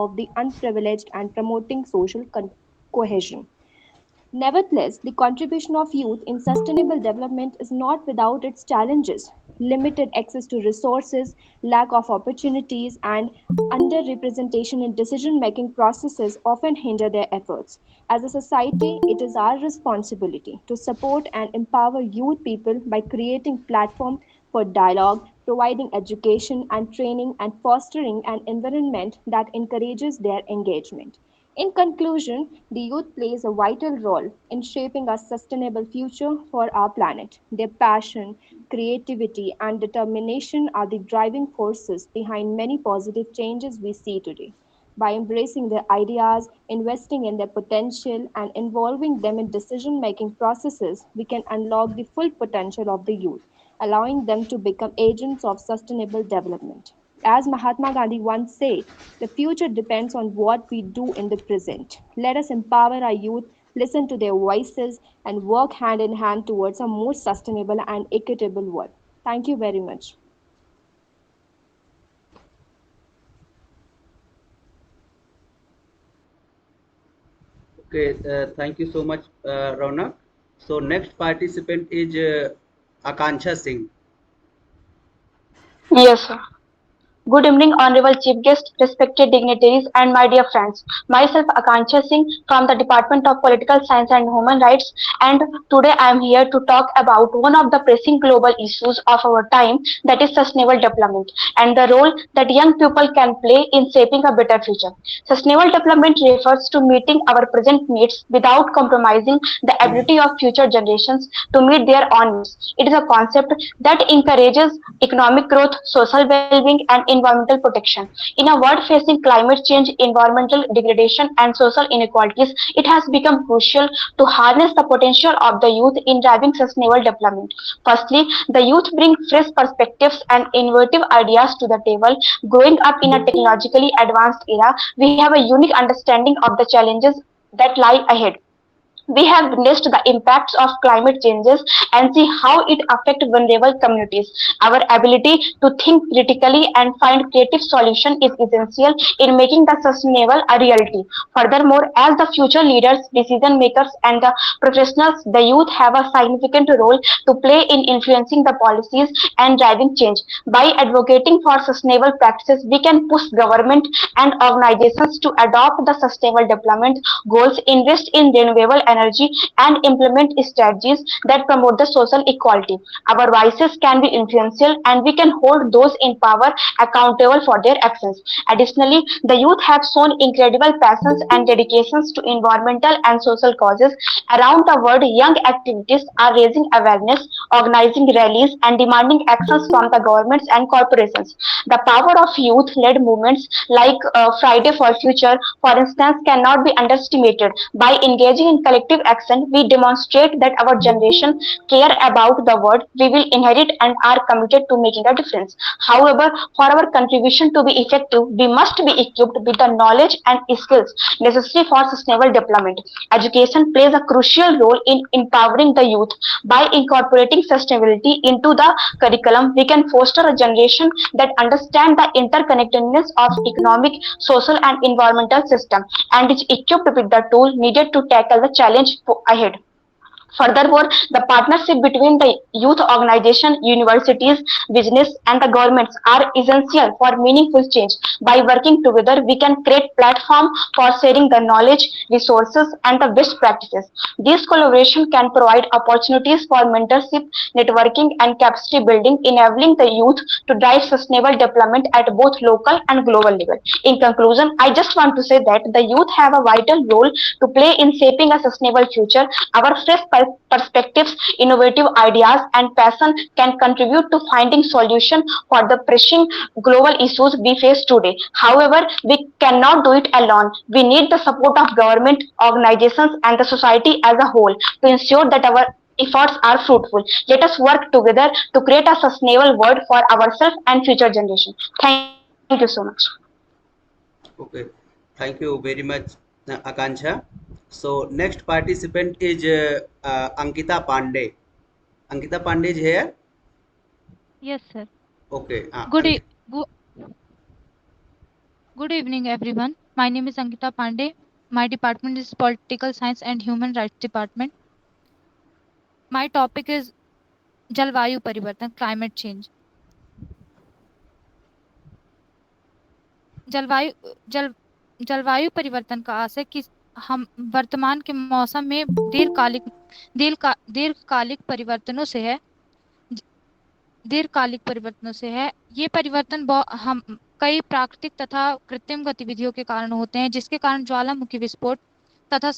of the unprivileged and promoting social cohesion. Nevertheless, the contribution of youth in sustainable development is not without its challenges. Limited access to resources, lack of opportunities, and underrepresentation in decision making processes often hinder their efforts. As a society, it is our responsibility to support and empower youth people by creating platforms for dialogue, providing education and training, and fostering an environment that encourages their engagement. In conclusion, the youth plays a vital role in shaping a sustainable future for our planet. Their passion, creativity, and determination are the driving forces behind many positive changes we see today. By embracing their ideas, investing in their potential, and involving them in decision making processes, we can unlock the full potential of the youth, allowing them to become agents of sustainable development. As Mahatma Gandhi once said, the future depends on what we do in the present. Let us empower our youth, listen to their voices, and work hand in hand towards a more sustainable and equitable world. Thank you very much. Okay, thank you so much, Raunak. So next participant is Akanksha Singh. Yes, sir. Good evening, Honorable Chief Guest, respected dignitaries, and my dear friends. Myself, Akanksha Singh from the Department of Political Science and Human Rights, and today I am here to talk about one of the pressing global issues of our time, that is sustainable development, and the role that young people can play in shaping a better future. Sustainable development refers to meeting our present needs without compromising the ability of future generations to meet their own needs. It is a concept that encourages economic growth, social well-being, and environmental protection. In a world facing climate change, environmental degradation, and social inequalities, it has become crucial to harness the potential of the youth in driving sustainable development. Firstly, the youth bring fresh perspectives and innovative ideas to the table. Growing up in a technologically advanced era, we have a unique understanding of the challenges that lie ahead. We have witnessed the impacts of climate changes and see how it affects vulnerable communities. Our ability to think critically and find creative solutions is essential in making the sustainable a reality. Furthermore, as the future leaders, decision makers, and the professionals, the youth have a significant role to play in influencing the policies and driving change. By advocating for sustainable practices, we can push government and organizations to adopt the sustainable development goals, invest in renewable energy, and implement strategies that promote the social equality. Our voices can be influential and we can hold those in power accountable for their actions. Additionally, the youth have shown incredible passions and dedications to environmental and social causes around the world. Young activities are raising awareness, organizing rallies, and demanding actions from the governments and corporations. The power of youth led movements like Friday for Future, for instance, cannot be underestimated. By engaging in collective action, we demonstrate that our generation care about the world we will inherit and are committed to making a difference. However, for our contribution to be effective, we must be equipped with the knowledge and skills necessary for sustainable development. Education plays a crucial role in empowering the youth. By incorporating sustainability into the curriculum, we can foster a generation that understands the interconnectedness of economic, social, and environmental systems and is equipped with the tool needed to tackle the challenge ahead. Furthermore, the partnership between the youth organization, universities, business, and the governments are essential for meaningful change. By working together, we can create platform for sharing the knowledge, resources, and the best practices. This collaboration can provide opportunities for mentorship, networking, and capacity building, enabling the youth to drive sustainable development at both local and global level. In conclusion, I just want to say that the youth have a vital role to play in shaping a sustainable future. Our fresh perspectives, innovative ideas, and passion can contribute to finding solutions for the pressing global issues we face today. However, we cannot do it alone. We need the support of government, organizations, and the society as a whole to ensure that our efforts are fruitful. Let us work together to create a sustainable world for ourselves and future generations. Thank you so much. Okay, thank you very much, Akanksha. So next participant is Ankita Pandey. Ankita Pandey is here. Yes, sir. Okay, Good, e- Ankita. good, Good evening, everyone. My name is Ankita Pandey. My department is Political Science and Human Rights Department. My topic is Jalvayu Parivartan, climate change. जलवायु जल जलवायु परिवर्तन का असर कि हम वर्तमान के मौसम में दीर्घकालिक परिवर्तनों से है। दीर्घकालिक परिवर्तनों से है। ये परिवर्तन हम कई प्राकृतिक तथा कृत्रिम गतिविधियों के कारण होते हैं, जिसके कारण ज्वालामुखी विस्फोट तथा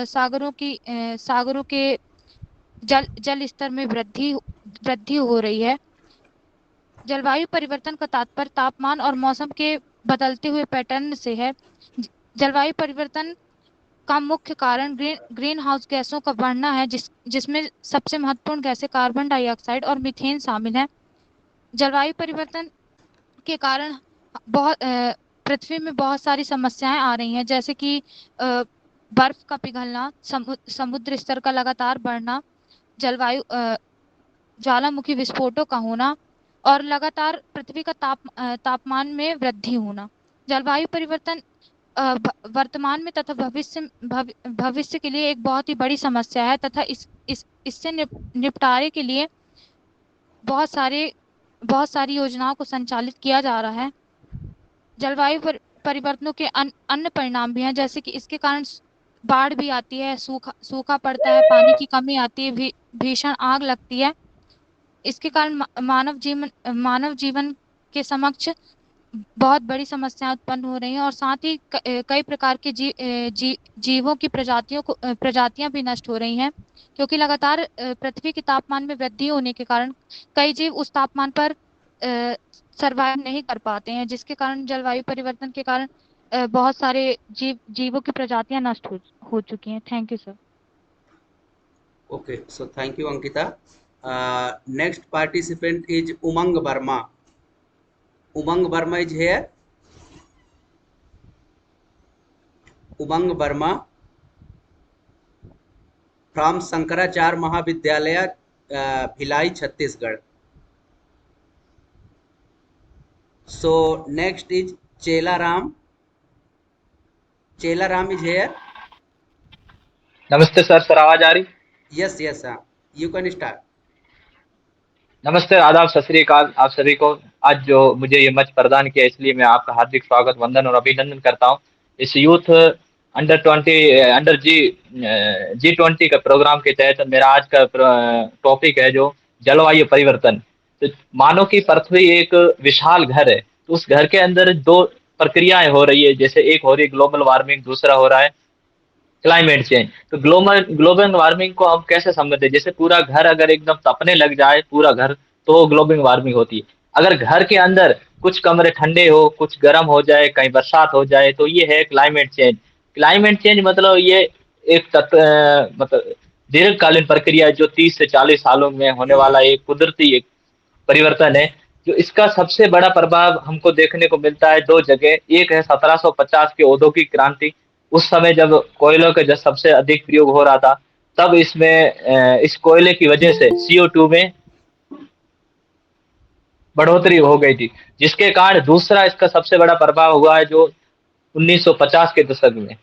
सागरों के जल स्तर में वृद्धि हो रही है। जलवायु परिवर्तन का तात्पर्य तापमान और मौसम के बदलते हुए पैटर्न से है। जलवायु परिवर्तन का मुख्य कारण ग्रीन हाउस गैसों का बढ़ना है, जिसमें सबसे महत्वपूर्ण गैसें कार्बन डाइऑक्साइड और मीथेन शामिल हैं। जलवायु परिवर्तन के कारण पृथ्वी में बहुत सारी समस्याएं आ रही हैं, जैसे कि बर्फ का पिघलना, समुद्र स्तर का लगातार बढ़ना, ज्वालामुखी विस्फोटों का होना और लगातार पृथ्वी का तापमान में वृद्धि होना। जलवायु परिवर्तन वर्तमान में तथा भविष्य के लिए एक बहुत ही बड़ी समस्या है तथा इससे निपटारे के लिए बहुत सारी योजनाओं को संचालित किया जा रहा है। जलवायु परिवर्तनों के अन्य परिणाम भी हैं, जैसे कि इसके कारण बाढ़ भी आती है, सूखा पड़ता है, पानी की कमी आती है, भीषण आग लगती है। इसके कारण मानव जीवन के समक्ष बहुत बड़ी समस्याएं उत्पन्न हो रही हैं और साथ ही कई प्रकार के जीवों की प्रजातियां भी नष्ट हो रही हैं, क्योंकि लगातार पृथ्वी के तापमान में वृद्धि होने के कारण कई जीव उस तापमान पर सरवाइव नहीं कर पाते हैं, जिसके कारण जलवायु परिवर्तन के कारण बहुत सारे जीवों की प्रजातियां नष्ट हो चुकी हैं। Thank you sir. Okay, so thank you, Ankita. Next participant is Umang Verma. Umang Verma is here. Umang Verma from Shankaracharya Mahavidyalaya, Bhilai, Chhattisgarh. So next is Chela Ram. Chela Ram is here. नमस्ते sir आवाज आ रही? Yes, you can start. नमस्ते, आदाब, सत श्री अकाल आप सभी को। आज जो मुझे ये मंच प्रदान किया, इसलिए मैं आपका हार्दिक स्वागत, वंदन और अभिनंदन करता हूँ। इस यूथ अंडर G20 का प्रोग्राम के तहत मेरा आज का टॉपिक है जो जलवायु परिवर्तन। तो मानो कि पृथ्वी एक विशाल घर है, तो उस घर के अंदर दो प्रक्रियाएं हो रही है। जैसे एक हो रही है ग्लोबल वार्मिंग, दूसरा हो रहा है क्लाइमेट चेंज। तो ग्लोबल वार्मिंग को हम कैसे समझते हैं? जैसे पूरा घर अगर एकदम तपने लग जाए पूरा घर, तो ग्लोबल वार्मिंग होती है। अगर घर के अंदर कुछ कमरे ठंडे हो, कुछ गर्म हो जाए, कहीं बरसात हो जाए, तो ये है क्लाइमेट चेंज। क्लाइमेट चेंज मतलब ये एक मतलब दीर्घकालीन प्रक्रिया है, जो 30 से 40 सालों में होने वाला एक कुदरती एक परिवर्तन है। जो इसका सबसे बड़ा प्रभाव हमको देखने को मिलता है दो जगह। एक है 1750 की औद्योगिक क्रांति। उस समय जब कोयलों का जब सबसे अधिक प्रयोग हो रहा था, तब इसमें इस कोयले की वजह से CO2 में बढ़ोतरी हो गई थी, जिसके कारण दूसरा इसका सबसे बड़ा प्रभाव हुआ है जो 1950 के दशक में,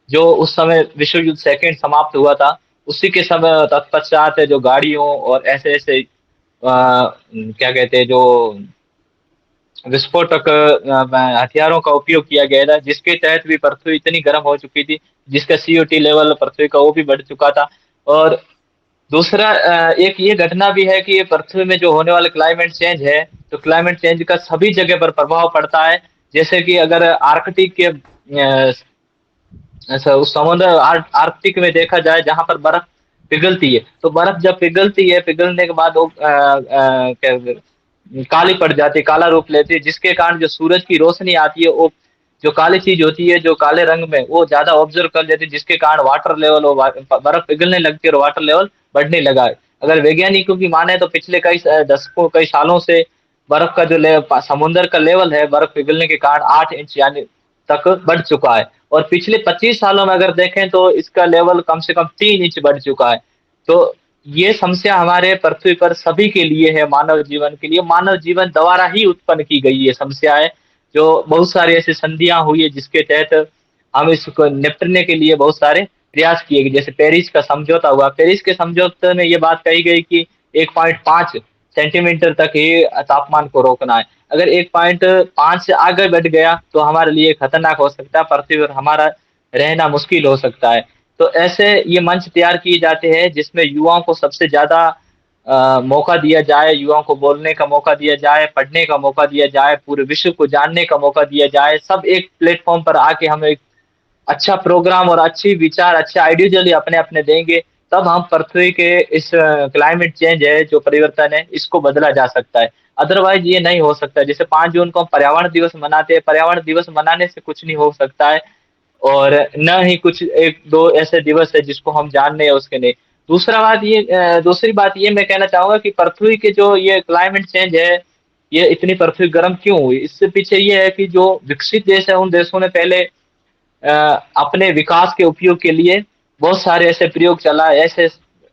जो उस समय विश्व युद्ध सेकेंड समाप्त हुआ था। उसी के समय तत्पश्चात है जो गाड़ियों और ऐसे क्या कहते हैं, जो विस्फोटक हथियारों का उपयोग किया गया था, जिसके तहत भी पृथ्वी इतनी गर्म हो चुकी थी, जिसका CO2 लेवल पृथ्वी का वो भी बढ़ चुका था। और दूसरा एक ये घटना भी है कि ये पृथ्वी में जो होने वाला क्लाइमेट चेंज है, तो क्लाइमेट चेंज का सभी जगह पर प्रभाव पड़ता है। जैसे कि अगर आर्कटिक के उस समुद्र आर्कटिक में देखा जाए, जहां पर बर्फ पिघलती है, तो बर्फ जब पिघलती है, पिघलने के बाद वो काली पड़ जाती है, काला रूप लेती है, जिसके कारण जो सूरज की रोशनी आती है, वो जो काली चीज होती है जो काले रंग में, वो ज्यादा ऑब्जर्व कर लेती है, जिसके कारण वाटर लेवल, बर्फ पिघलने लगती है और वाटर लेवल बढ़ने लगा है। अगर वैज्ञानिकों की माने तो पिछले कई सालों से बर्फ का जो समुद्र का लेवल है, बर्फ पिघलने के कारण 8 इंच यानी तक बढ़ चुका है। और पिछले 25 सालों में अगर देखें तो इसका लेवल कम से कम 3 इंच बढ़ चुका है। तो ये समस्या हमारे पृथ्वी पर सभी के लिए है, मानव जीवन के लिए। मानव जीवन द्वारा ही उत्पन्न की गई ये समस्या है। जो बहुत सारी ऐसी संधियां हुई है जिसके तहत हम इसको निपटने के लिए बहुत सारे प्रयास किए गए। जैसे पेरिस का समझौता हुआ, पेरिस के समझौते में ये बात कही गई कि 1.5 सेंटीमीटर तक ही तापमान को रोकना है। अगर 1.5 से आगे बढ़ गया तो हमारे लिए खतरनाक हो सकता है, पृथ्वी पर हमारा रहना मुश्किल हो सकता है। तो ऐसे ये मंच तैयार किए जाते हैं जिसमें युवाओं को सबसे ज्यादा मौका दिया जाए, युवाओं को बोलने का मौका दिया जाए, पढ़ने का मौका दिया जाए, पूरे विश्व को जानने का मौका दिया जाए। सब एक प्लेटफॉर्म पर आके हम एक अच्छा प्रोग्राम और अच्छी विचार, अच्छे आइडियोलॉजी अपने अपने देंगे, तब हम पृथ्वी के इस क्लाइमेट चेंज है जो परिवर्तन है इसको बदला जा सकता है। अदरवाइज ये नहीं हो सकता। जैसे 5 जून को हम पर्यावरण दिवस मनाते हैं, पर्यावरण दिवस मनाने से कुछ नहीं हो सकता है, और न ही कुछ एक दो ऐसे दिवस है जिसको हम जान रहे हैं उसके नहीं। दूसरी बात ये मैं कहना चाहूंगा कि पृथ्वी के जो ये क्लाइमेट चेंज है, ये इतनी पृथ्वी गर्म क्यों हुई, इससे पीछे ये है कि जो विकसित देश है उन देशों ने पहले अपने विकास के उपयोग के लिए बहुत सारे ऐसे प्रयोग चलाए, ऐसे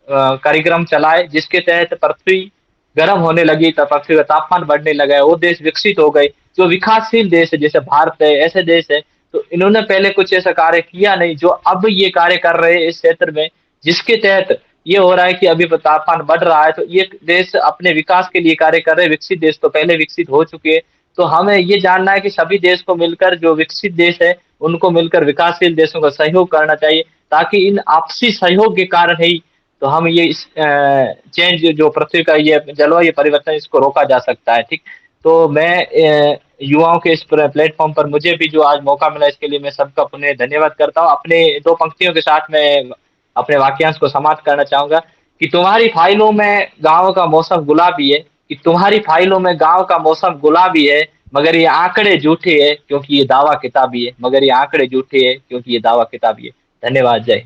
कार्यक्रम चलाए जिसके तहत पृथ्वी गर्म होने लगी, तो पृथ्वी का तापमान बढ़ने लगा है, वो देश विकसित हो गए। जो विकासशील देश है जैसे भारत है, ऐसे देश है, तो इन्होंने पहले कुछ ऐसा कार्य किया नहीं जो अब ये कार्य कर रहे हैं इस क्षेत्र में, जिसके तहत ये हो रहा है कि अभी तापमान बढ़ रहा है। तो ये देश अपने विकास के लिए कार्य कर रहे हैं, विकसित देश तो पहले विकसित हो चुके हैं। तो हमें ये जानना है कि सभी देश को मिलकर, जो विकसित देश है उनको मिलकर विकासशील देशों का सहयोग करना चाहिए, ताकि इन आपसी सहयोग के कारण ही तो हम ये इस चेंज जो पृथ्वी का ये जलवायु परिवर्तन इसको रोका जा सकता है। ठीक, तो मैं युवाओं के इस प्लेटफॉर्म पर मुझे भी जो आज मौका मिला इसके लिए मैं सबका पुनः धन्यवाद करता हूँ। अपने 2 पंक्तियों के साथ मैं अपने वाक्यांश को समाप्त करना चाहूंगा कि तुम्हारी फाइलों में गाँव का मौसम गुलाबी है, कि तुम्हारी फाइलों में गाँव का मौसम गुलाबी है, मगर ये आंकड़े झूठे हैं क्योंकि ये दावा किताबी है, मगर ये आंकड़े झूठे हैं क्योंकि ये दावा किताबी है। धन्यवाद, जय।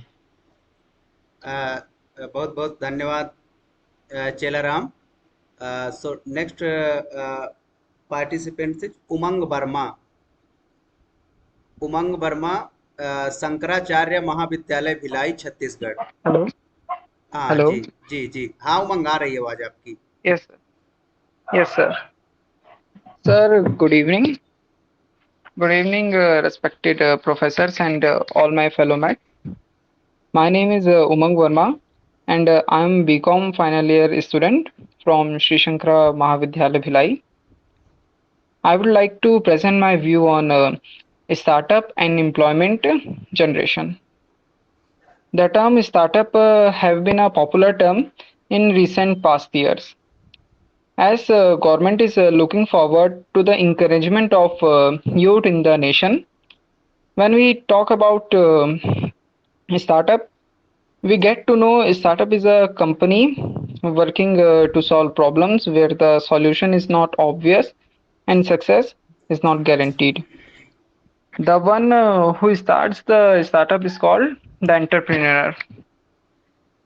बहुत बहुत धन्यवाद Chelaram. So next participant is Umang Verma. Umang Verma, Shankaracharya Mahavidyalaya Bhilai, Chhattisgarh. Hello. हाँ हेलो। जी जी जी, हाँ उमंग, आ रही है आवाज आपकी। Yes sir. Yes sir. Sir, good evening. Good evening, respected professors and all my fellow mates. My name is Umang Verma, and I am BCom final year student from Sri Shankara Mahavidyalaya Bhilai. I would like to present my view on startup and employment generation. The term startup have been a popular term in recent past years. As government is looking forward to the encouragement of youth in the nation, when we talk about startup, we get to know a startup is a company working to solve problems where the solution is not obvious and success is not guaranteed. The one who starts the startup is called the entrepreneur.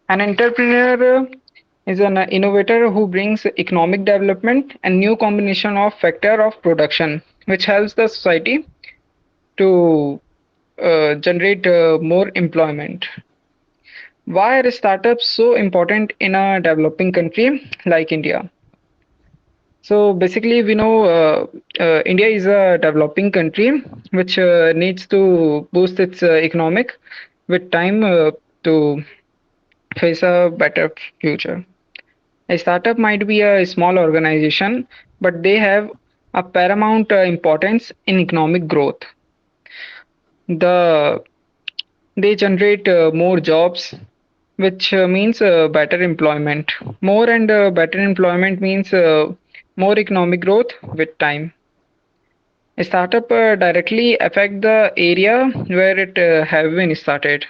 An entrepreneur is an innovator who brings economic development and new combination of factor of production, which helps the society to generate more employment. Why are startups so important in a developing country like India? So basically, we know India is a developing country which needs to boost its economic with time to face a better future. A startup might be a small organization, but they have a paramount importance in economic growth. The they generate more jobs, which means better employment. More and better employment means more economic growth with time. A startup directly affect the area where it have been started.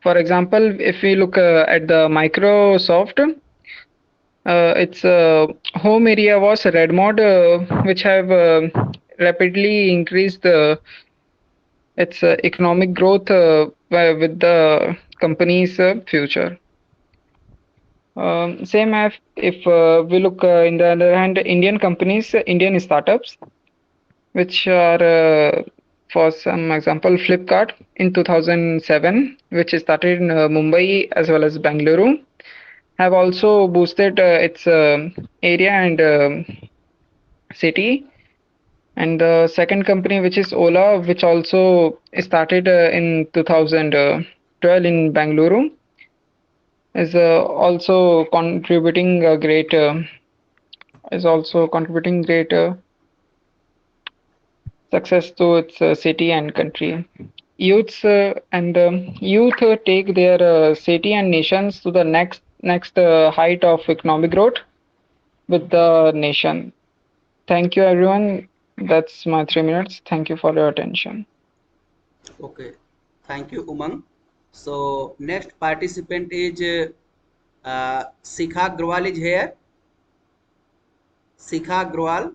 For example, if we look at the Microsoft, its home area was Redmond, which have rapidly increased its economic growth with the company's future. Same as if we look in the other hand, Indian companies, Indian startups, which are, for some example, Flipkart in 2007, which started in Mumbai as well as Bangalore, have also boosted its area and city And the second company, which is Ola, which also started in 2012 in Bangalore, is also contributing a great success to its city and country. Youth take their city and nations to the next height of economic growth with the nation. Thank you, everyone. That's my 3 minutes. Thank you for your attention. Okay, thank you, Umang. So next participant is Sikha Agrawal is here. Sikha Agrawal.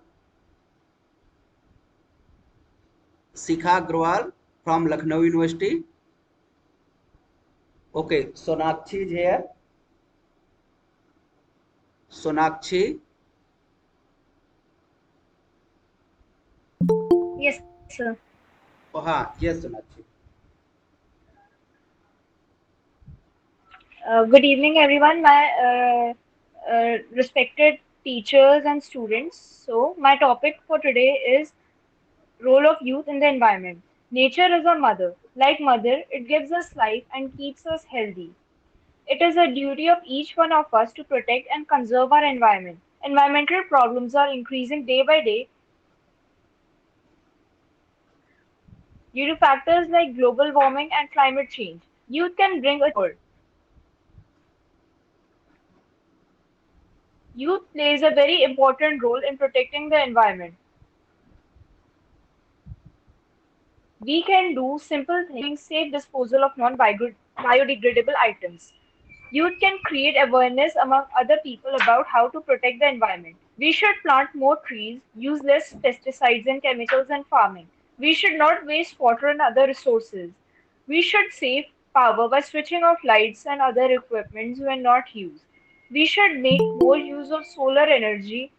Sikha Agrawal from Lucknow University. Okay, Sonakshi is here. Sonakshi. Yes, sir. Oh, हाँ, yes, Sonakshi. Good evening, everyone. My respected teachers and students. So, my topic for today is role of youth in the environment. Nature is a mother. Like mother, it gives us life and keeps us healthy. It is a duty of each one of us to protect and conserve our environment. Environmental problems are increasing day by day due to factors like global warming and climate change. Youth can bring a change. Youth plays a very important role in protecting the environment. We can do simple things, safe disposal of non-biodegradable items. Youth can create awareness among other people about how to protect the environment. We should plant more trees, use less pesticides and chemicals in farming. We should not waste water and other resources. We should save power by switching off lights and other equipment when not used. We should make more use of solar energy,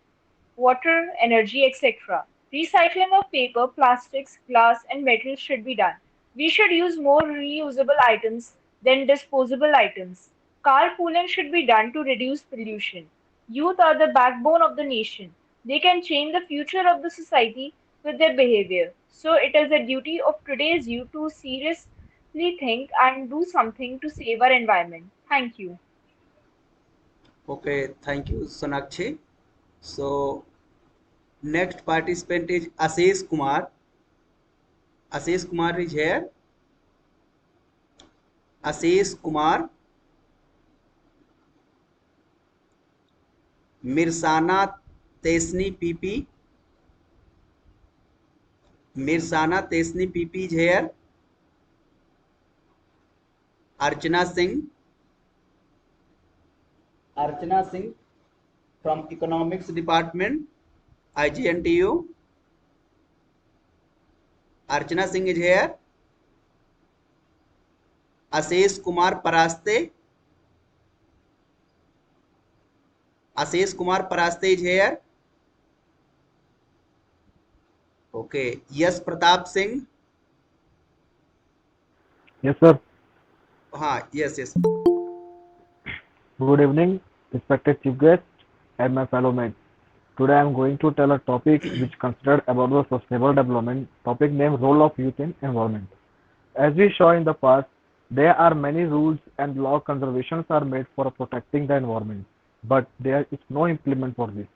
water, energy, etc. Recycling of paper, plastics, glass, and metal should be done. We should use more reusable items than disposable items. Carpooling should be done to reduce pollution. Youth are the backbone of the nation. They can change the future of the society with their behavior. So it is a duty of today's youth to seriously think and do something to save our environment. Thank you. Okay, thank you, Sonakshi. So next participant is Ashish Kumar. Ashish Kumar is here. Ashish Kumar. Mirsana Tesni PP. Mirsana Tesni PP is here. Archana Singh. Archana Singh from Economics Department, IGNTU. Archana Singh is here. Ashish Kumar Paraste. Ashish Kumar Paraste is here. Okay. Yes, Pratap Singh. Yes, sir. Yes. Good evening, respected chief guest and my fellow mates. Today I am going to tell a topic which considered about the sustainable development, topic named role of youth in environment. As we saw in the past, there are many rules and law conservations are made for protecting the environment, but there is no implement for this.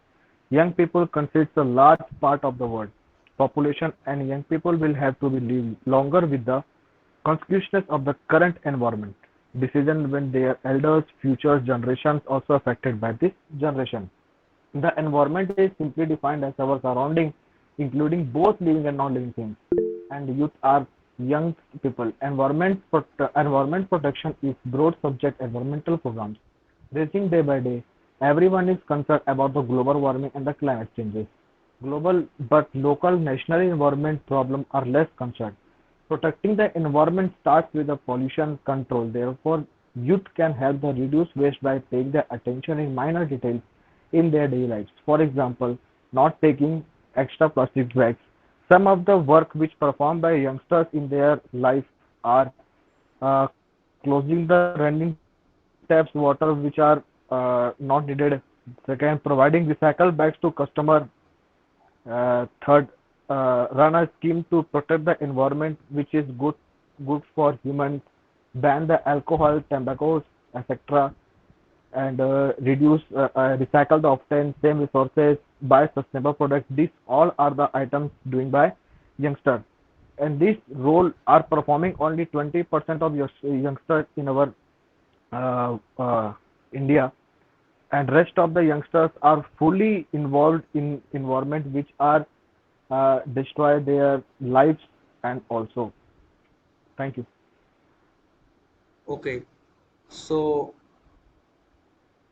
Young people constitute a large part of the world population, and young people will have to be live longer with the consequences of the current environment decision when their elders, future generations also affected by this generation. The environment is simply defined as our surrounding, including both living and non-living things. And youth are young people. Environment protection is broad subject environmental programs. Ranging day by day, everyone is concerned about the global warming and the climate changes. Global but local national environment problems are less concerned. Protecting the environment starts with the pollution control. Therefore, youth can help the reduce waste by paying their attention in minor details in their daily lives. For example, not taking extra plastic bags. Some of the work which performed by youngsters in their life are closing the running taps water which are not needed. Second, providing recycled bags to customer. Third, run a scheme to protect the environment, which is good for humans, ban the alcohol, tobacco, etc., and reduce recycle the often same resources, buy sustainable products. These all are the items doing by youngsters, and this role are performing only 20% of youngsters in our India, and rest of the youngsters are fully involved in environment which are destroy their lives. And also, thank you. Okay, so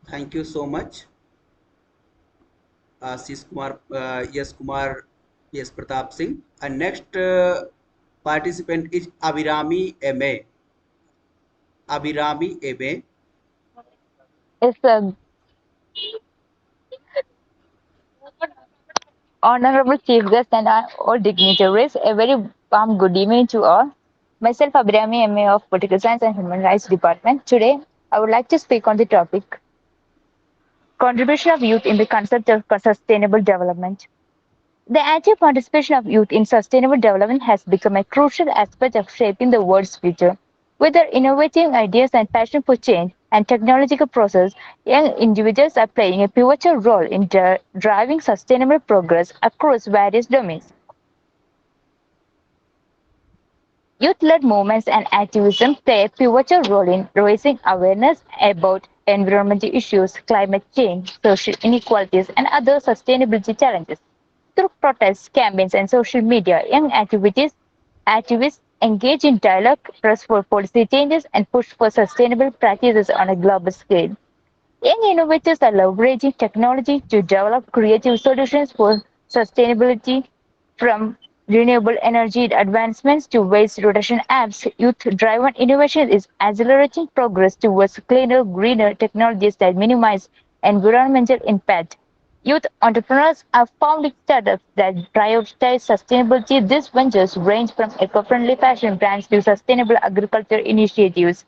thank you so much, Ashish Kumar, Yes Kumar, Yes Pratap Singh. And next participant is Abhirami MA. Abhirami MA. Yes, Honorable Chief Guest and all dignitaries, a very warm good evening to all. Myself, Abhirami, MA of Political Science and Human Rights Department. Today, I would like to speak on the topic contribution of youth in the concept of sustainable development. The active participation of youth in sustainable development has become a crucial aspect of shaping the world's future. With their innovative ideas and passion for change and technological process, young individuals are playing a pivotal role in driving sustainable progress across various domains. Youth-led movements and activism play a pivotal role in raising awareness about environmental issues, climate change, social inequalities, and other sustainability challenges. Through protests, campaigns, and social media, activists engage in dialogue, press for policy changes, and push for sustainable practices on a global scale. Young innovators are leveraging technology to develop creative solutions for sustainability, from renewable energy advancements to waste reduction apps. Youth-driven innovation is accelerating progress towards cleaner, greener technologies that minimize environmental impact. Youth entrepreneurs are founding startups that prioritize sustainability. These ventures range from eco-friendly fashion brands to sustainable agriculture initiatives.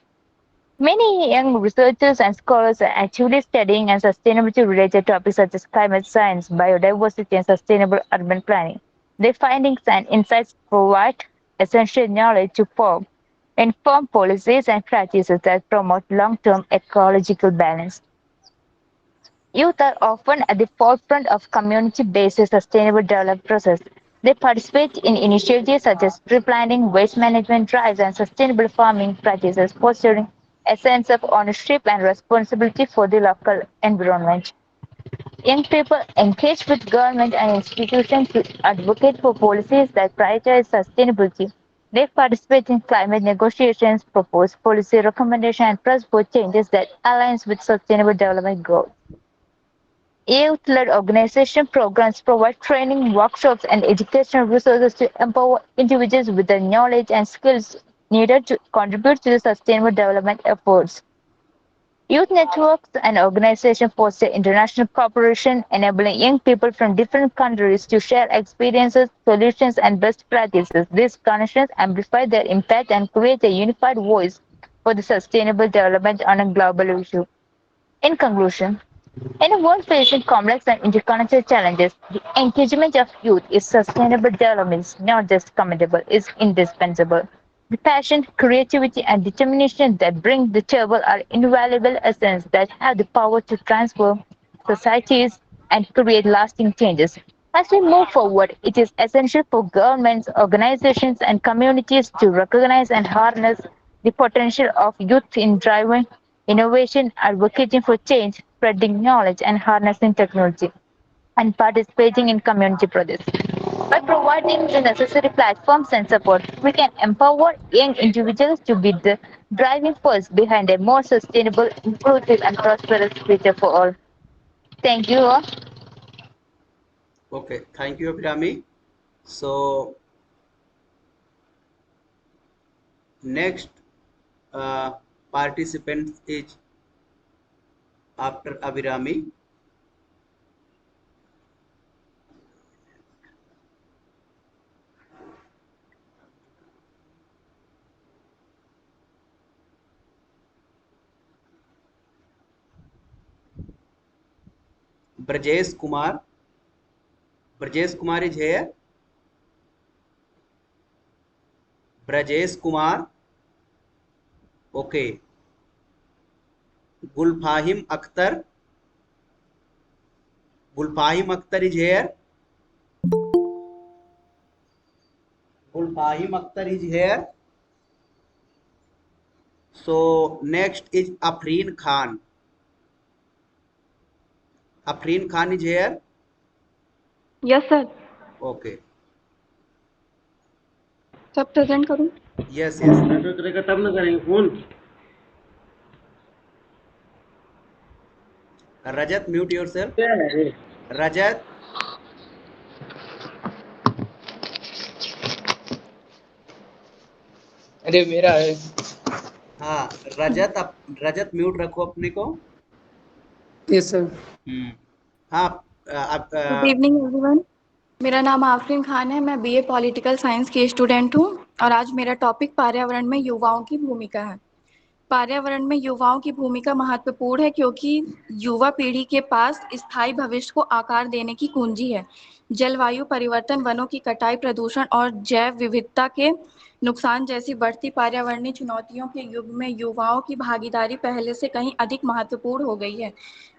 Many young researchers and scholars are actively studying and sustainability-related topics such as climate science, biodiversity, and sustainable urban planning. Their findings and insights provide essential knowledge to inform policies and practices that promote long-term ecological balance. Youth are often at the forefront of community-based sustainable development process. They participate in initiatives such as tree planting, waste management drives, and sustainable farming practices, fostering a sense of ownership and responsibility for the local environment. Young people engage with government and institutions to advocate for policies that prioritize sustainability. They participate in climate negotiations, propose policy recommendations, and press for changes that align with sustainable development goals. Youth-led organization programs provide training, workshops, and educational resources to empower individuals with the knowledge and skills needed to contribute to the sustainable development efforts. Youth networks and organizations foster international cooperation, enabling young people from different countries to share experiences, solutions, and best practices. These connections amplify their impact and create a unified voice for the sustainable development on a global issue. In conclusion, in a world facing complex and interconnected challenges, the engagement of youth in sustainable development is not just commendable, it's indispensable. The passion, creativity, and determination that bring the table are invaluable assets that have the power to transform societies and create lasting changes. As we move forward, it is essential for governments, organizations, and communities to recognize and harness the potential of youth in driving innovation, advocating for change, spreading knowledge, and harnessing technology, and participating in community projects. By providing the necessary platforms and support, we can empower young individuals to be the driving force behind a more sustainable, inclusive, and prosperous future for all. Thank you all. Okay, thank you, Abhirami. So next participant is after Abhirami. Brajesh Kumar. Brajesh Kumar is here. Brajesh Kumar, okay, Gulfahim Akhtar, Gulfahim Akhtar is here. Gulfahim Akhtar is here. So next is Afreen Khan. Afreen Khan is here. Yes, sir. Okay. सब present करूं? Yes, yes. तब ना करेंगे phone. Rajat, mute yourself. Rajat. अरे मेरा है. हाँ, रजत mute रखो अपने को. Yes sir. हाँ, गुड इवनिंग एवरीवन. मेरा नाम आफरीन खान है. मैं बीए पॉलिटिकल साइंस की स्टूडेंट हूँ और आज मेरा टॉपिक पर्यावरण में युवाओं की भूमिका है. पर्यावरण में युवाओं की भूमिका महत्वपूर्ण है क्योंकि युवा पीढ़ी के पास स्थायी भविष्य को आकार देने की कुंजी है. जलवायु परिवर्तन, वनों की कटाई, प्रदूषण और जैव विविधता के नुकसान जैसी बढ़ती पर्यावरणीय चुनौतियों के युग में युवाओं की भागीदारी पहले से कहीं अधिक महत्वपूर्ण हो गई है.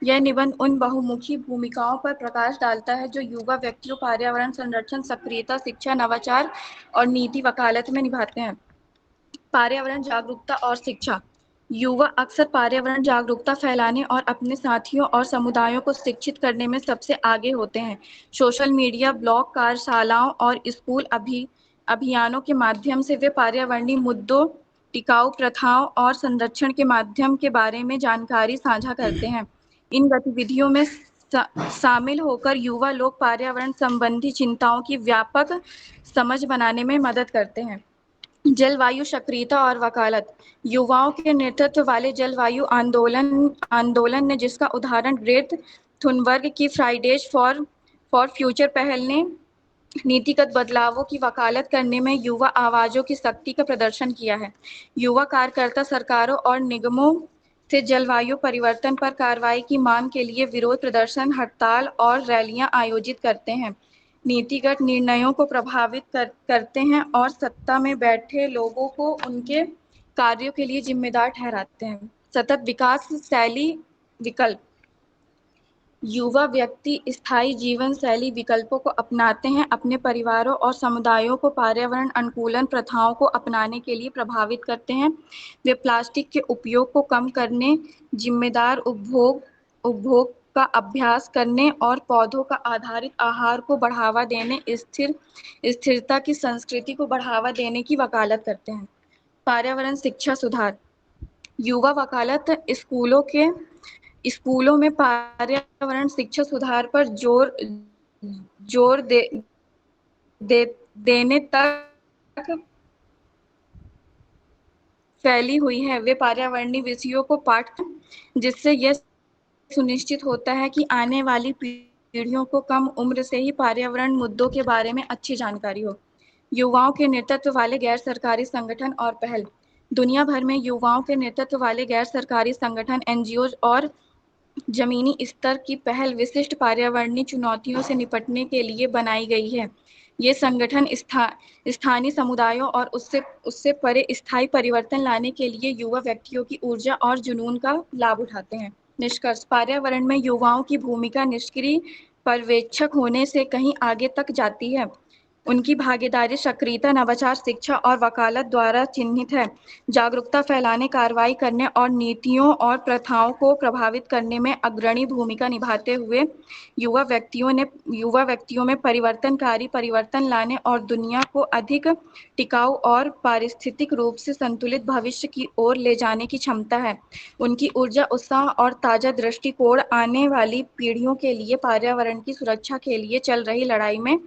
यह निबंध उन बहुमुखी भूमिकाओं पर प्रकाश डालता है जो युवा व्यक्तियों पर्यावरण संरक्षण, सक्रियता, शिक्षा, नवाचार और नीति वकालत में निभाते हैं. पर्यावरण जागरूकता और शिक्षा. युवा अक्सर पर्यावरण जागरूकता फैलाने और अपने साथियों और समुदायों को शिक्षित करने में सबसे आगे होते हैं. सोशल मीडिया, ब्लॉग, कार्यशालाओं और स्कूल अभियानों के माध्यम से वे पर्यावरणीय मुद्दों, टिकाऊ प्रथाओं और संरक्षण के माध्यम के बारे में जानकारी साझा करते हैं. इन गतिविधियों में शामिल होकर युवा लोग पर्यावरण संबंधी चिंताओं की व्यापक समझ बनाने में मदद करते हैं. जलवायु सक्रियता और वकालत. युवाओं के नेतृत्व वाले जलवायु आंदोलन ने, जिसका उदाहरण ग्रेट थुनबर्ग की फ्राइडेज फॉर फ्यूचर पहल ने नीतिगत बदलावों की वकालत करने में युवा आवाजों की शक्ति का प्रदर्शन किया है. युवा कार्यकर्ता सरकारों और निगमों से जलवायु परिवर्तन पर कार्रवाई की मांग के लिए विरोध प्रदर्शन, हड़ताल और रैलियां आयोजित करते हैं. नीतिगत निर्णयों को प्रभावित करते हैं और सत्ता में बैठे लोगों को उनके कार्यों के लिए जिम्मेदार ठहराते हैं. सतत विकास शैली विकल्प. युवा व्यक्ति स्थायी जीवन शैली विकल्पों को अपनाते हैं, अपने परिवारों और समुदायों को पर्यावरण अनुकूलन प्रथाओं को अपनाने के लिए प्रभावित करते हैं. वे प्लास्टिक के उपयोग को कम करने, जिम्मेदार उपभोग का अभ्यास करने और पौधों का आधारित आहार को बढ़ावा देने, स्थिरता की संस्कृति को बढ़ावा देने की वकालत करते हैं. पर्यावरण शिक्षा सुधार. युवा वकालत स्कूलों में पर्यावरण शिक्षा सुधार पर जोर देने तक फैली हुई है. वे पर्यावरणीय विषयों को जिससे यह सुनिश्चित होता है कि आने वाली पीढ़ियों को कम उम्र से ही पर्यावरण मुद्दों के बारे में अच्छी जानकारी हो. युवाओं के नेतृत्व वाले गैर सरकारी संगठन और पहल. दुनिया भर में युवाओं के नेतृत्व वाले गैर सरकारी संगठन, एनजीओ और जमीनी स्तर की पहल विशिष्ट पर्यावरणीय चुनौतियों से निपटने के लिए बनाई गई है. ये संगठन स्थानीय समुदायों और उससे परे स्थायी परिवर्तन लाने के लिए युवा व्यक्तियों की ऊर्जा और जुनून का लाभ उठाते हैं. निष्कर्ष. पर्यावरण में युवाओं की भूमिका निष्क्रिय पर्यवेक्षक होने से कहीं आगे तक जाती है. उनकी भागीदारी सक्रियता, नवाचार, शिक्षा और वकालत द्वारा चिन्हित है. जागरूकता फैलाने, कार्रवाई करने और नीतियों और प्रथाओं को प्रभावित करने में अग्रणी भूमिका निभाते हुए युवा व्यक्तियों में परिवर्तन लाने और दुनिया को अधिक टिकाऊ और पारिस्थितिक रूप से संतुलित भविष्य की ओर ले जाने की क्षमता है. उनकी ऊर्जा, उत्साह और ताजा दृष्टिकोण आने वाली पीढ़ियों के लिए पर्यावरण की सुरक्षा के लिए चल रही लड़ाई में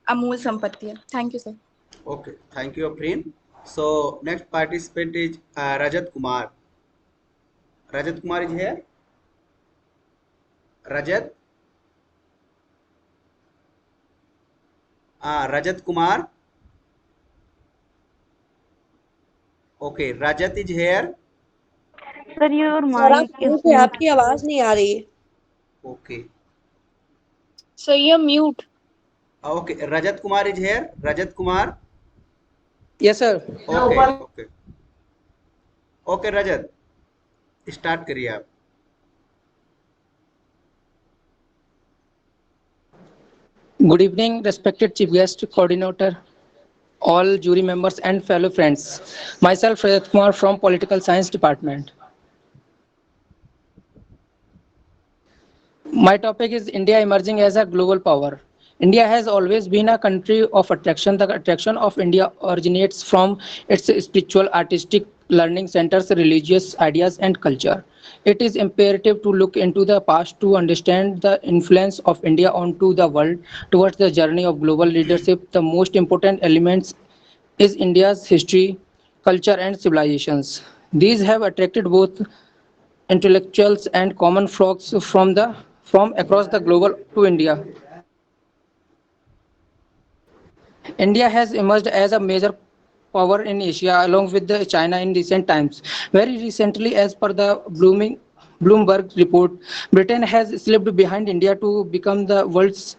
अमूल संपत्ति है. Thank you sir. Okay, thank you, Afreen. So next participant is Rajat Kumar. Rajat Kumar is here. Rajat. Rajat Kumar. Okay, Rajat is here. Sir your mic is आपकी आवाज नहीं आ रही. Okay. Sir you mute. Okay, Rajat Kumar is here. Rajat Kumar. Yes, sir. Okay okay okay Rajat, start करिए आप। Good evening, respected chief guest, coordinator, all jury members and fellow friends. Myself, Rajat Kumar from Political Science Department. My topic is India emerging as a global power. India has always been a country of attraction. The attraction of India originates from its spiritual, artistic, learning centers, religious ideas, and culture. It is imperative to look into the past to understand the influence of India onto the world towards the journey of global leadership. The most important elements is India's history, culture, and civilizations. These have attracted both intellectuals and common folks from across the global to India. India has emerged as a major power in Asia along with China in recent times. Very recently, as per the Bloomberg report, Britain has slipped behind India to become the world's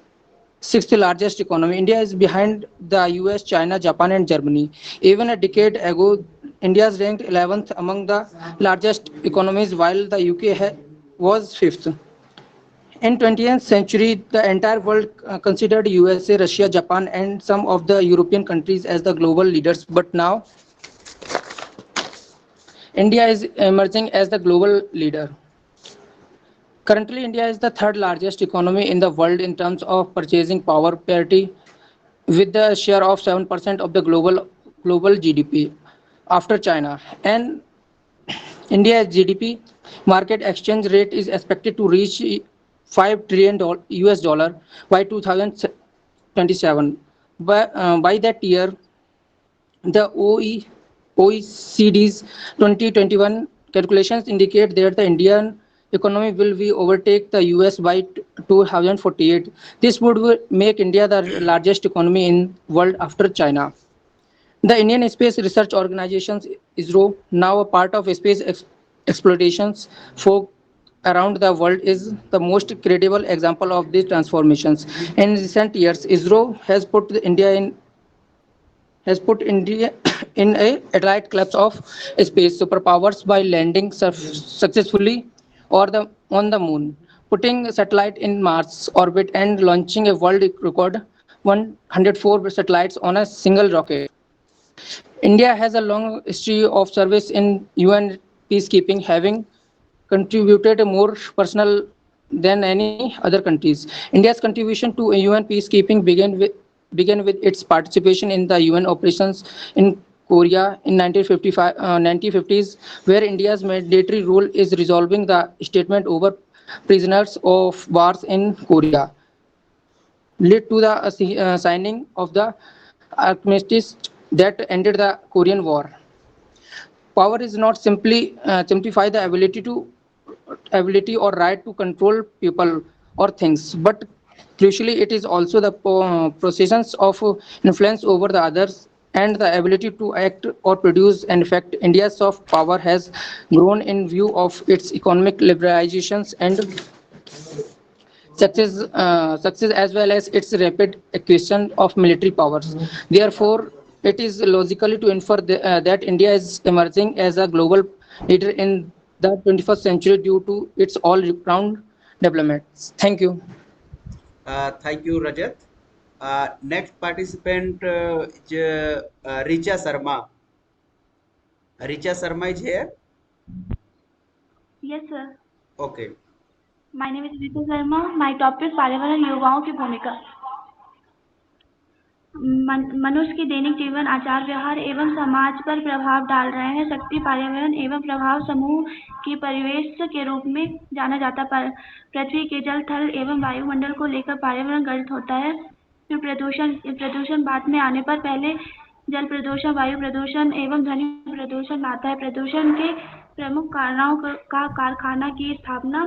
sixth largest economy. India is behind the US, China, Japan, and Germany. Even a decade ago, India ranked 11th among the largest economies, while the UK was fifth. In 20th century, the entire world considered USA, Russia, Japan, and some of the European countries as the global leaders. But now, India is emerging as the global leader. Currently, India is the third largest economy in the world in terms of purchasing power parity, with the share of 7% of the global GDP after China. And India's GDP market exchange rate is expected to reach $5 trillion US dollar by 2027. By that year, the OECD's 2021 calculations indicate that the Indian economy will be overtake the US by 2048. This would make India the largest economy in world after China. The Indian Space Research Organization (ISRO), now a part of space explorations for around the world, is the most credible example of these transformations. In recent years, ISRO has put India in a elite club of space superpowers by landing successfully on the moon, putting satellite in Mars orbit, and launching a world record 104 satellites on a single rocket. India has a long history of service in UN peacekeeping, having contributed more personnel than any other countries. India's contribution to UN peacekeeping began with its participation in the UN operations in Korea in 1950s, where India's mandatory role is resolving the statement over prisoners of wars in Korea led to the signing of the armistice that ended the Korean War. Power is not simply simplify the ability or right to control people or things, but crucially it is also the possessions of influence over the others and the ability to act or produce an effect. India's soft power has grown in view of its economic liberalizations and success as well as its rapid acquisition of military powers. Therefore, it is logically to infer that India is emerging as a global leader in the 21st century due to its all-round developments. Thank you. Thank you, Rajat. Next participant is Richa Sharma. Richa Sharma is here. Yes, sir. Okay. My name is Ritu Sharma. My topic पर्यावरण युवाओं की भूमिका। मनुष्य के दैनिक जीवन, आचार व्यवहार एवं समाज पर प्रभाव डाल रहे हैं। शक्ति पर्यावरण एवं प्रभाव समूह की परिवेश के रूप में जाना जाता है। पृथ्वी के जल, थल एवं वायुमंडल को लेकर पर्यावरण गठित होता है। फिर प्रदूषण बाद में आने पर पहले जल प्रदूषण, वायु प्रदूषण एवं ध्वनि प्रदूषण आता है। प्रदूषण के प्रमुख कारणों का कारखाना की स्थापना,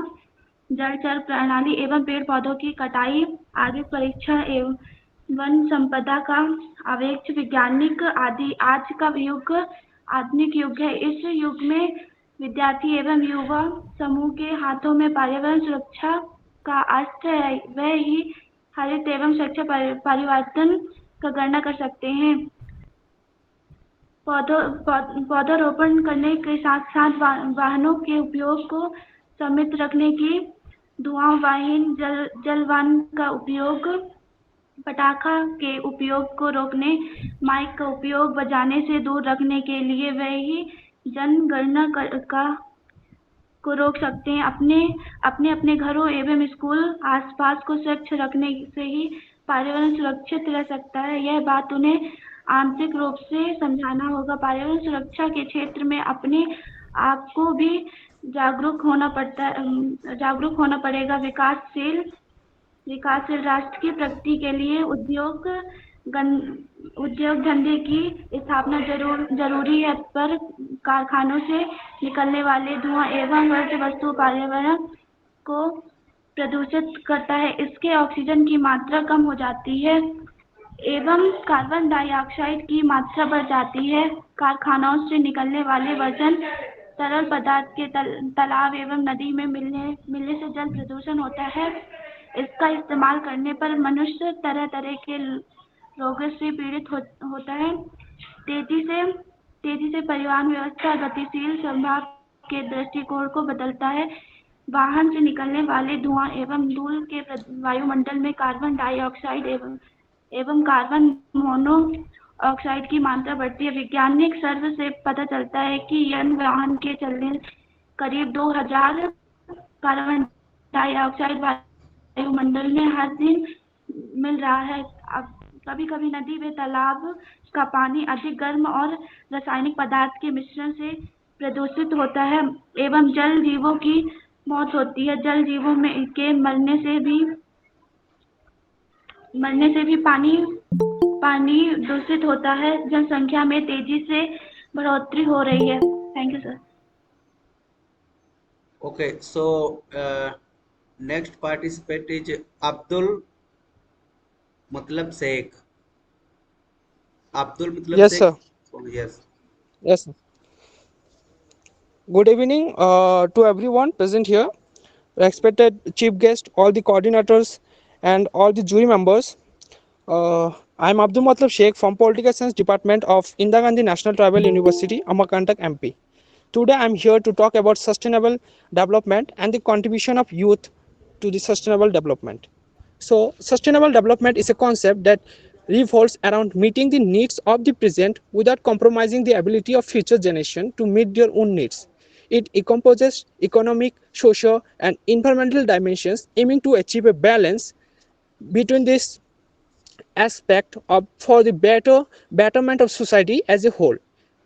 जलचर प्रणाली एवं पेड़ पौधों की कटाई, आर्थिक परीक्षण एवं वन संपदा का अवैध वैज्ञानिक आदि आज का युग आधुनिक युग है। इस युग में विद्यार्थी एवं युवा समूह के हाथों में पर्यावरण सुरक्षा का अस्त्र है। वह ही हरित एवं स्वच्छ परिवर्तन का गणना कर सकते हैं। पौधारोपण करने के साथ साथ वाहनों के उपयोग को सीमित रखने की, धुआं वाहन जलवाहन का उपयोग, पटाखा के उपयोग को रोकने, माइक का उपयोग बजाने से दूर रखने के लिए वे ही जनगणना को रोक सकते हैं। अपने घरों एवं स्कूल आसपास को स्वच्छ रखने से ही पर्यावरण सुरक्षित रह सकता है। यह बात उन्हें आंतरिक रूप से समझाना होगा। पर्यावरण सुरक्षा के क्षेत्र में अपने आप को भी जागरूक होना पड़ेगा। विकासशील राष्ट्र की प्रगति के लिए उद्योग धंधे की स्थापना जरूरी है, पर कारखानों से निकलने वाले धुआं एवं वर्ज्य वस्तु पर्यावरण को प्रदूषित करता है। इसके ऑक्सीजन की मात्रा कम हो जाती है एवं कार्बन डाइऑक्साइड की मात्रा बढ़ जाती है। कारखानों से निकलने वाले वर्जन तरल पदार्थ के तालाब एवं नदी में मिलने से जल प्रदूषण होता है। इसका इस्तेमाल करने पर मनुष्य तरह तरह के रोगों से पीड़ित होता है। तेजी से परिवहन व्यवस्था गतिशील स्वभाव के दृष्टिकोण को बदलता है। वाहन से निकलने वाले धुआं एवं धूल के वायुमंडल में कार्बन डाइऑक्साइड एवं कार्बन मोनोऑक्साइड की मात्रा बढ़ती है। वैज्ञानिक सर्वे से पता चलता है कि यान वाहन के चलने करीब 2000 कार्बन डाइऑक्साइड वायुमंडल में हर दिन मिल रहा है। अब कभी कभी नदी व तालाब का पानी अधिक गर्म और रासायनिक पदार्थ के मिश्रण से प्रदूषित होता है एवं जल जीवों की मौत होती है। जल जीवों के मरने से भी पानी दूषित होता है। जनसंख्या में तेजी से बढ़ोतरी हो रही है। Thank you sir. Okay, so next participant is Abdul Matlab Sheikh. Abdul Matlab Yes, Sheikh. sir. Oh, yes. Yes. Sir. Good evening to everyone present here, respected chief guest, all the coordinators, and all the jury members. I am Abdul Matlab Sheikh from Political Science Department of Indira Gandhi National Tribal University, Amakantak, MP. Today I am here to talk about sustainable development and the contribution of youth to the sustainable development. So, sustainable development is a concept that revolves around meeting the needs of the present without compromising the ability of future generation to meet their own needs. It encompasses economic, social, and environmental dimensions, aiming to achieve a balance between this aspect for the betterment of society as a whole.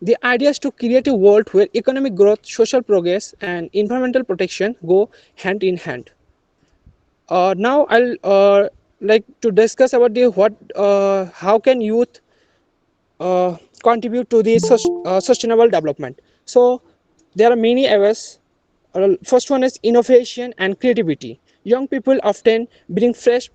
The idea is to create a world where economic growth, social progress, and environmental protection go hand in hand. Now I'll like to discuss about how can youth contribute to the sustainable development. So there are many areas. First one is innovation and creativity. Young people often bring fresh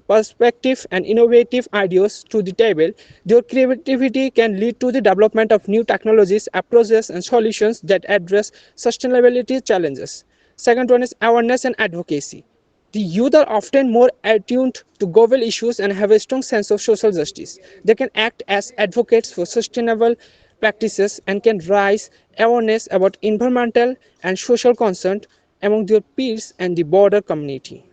perspective and innovative ideas to the table. Their creativity can lead to the development of new technologies, approaches, and solutions that address sustainability challenges. Second one is awareness and advocacy. The youth are often more attuned to global issues and have a strong sense of social justice. They can act as advocates for sustainable practices and can raise awareness about environmental and social concern among their peers and the broader community.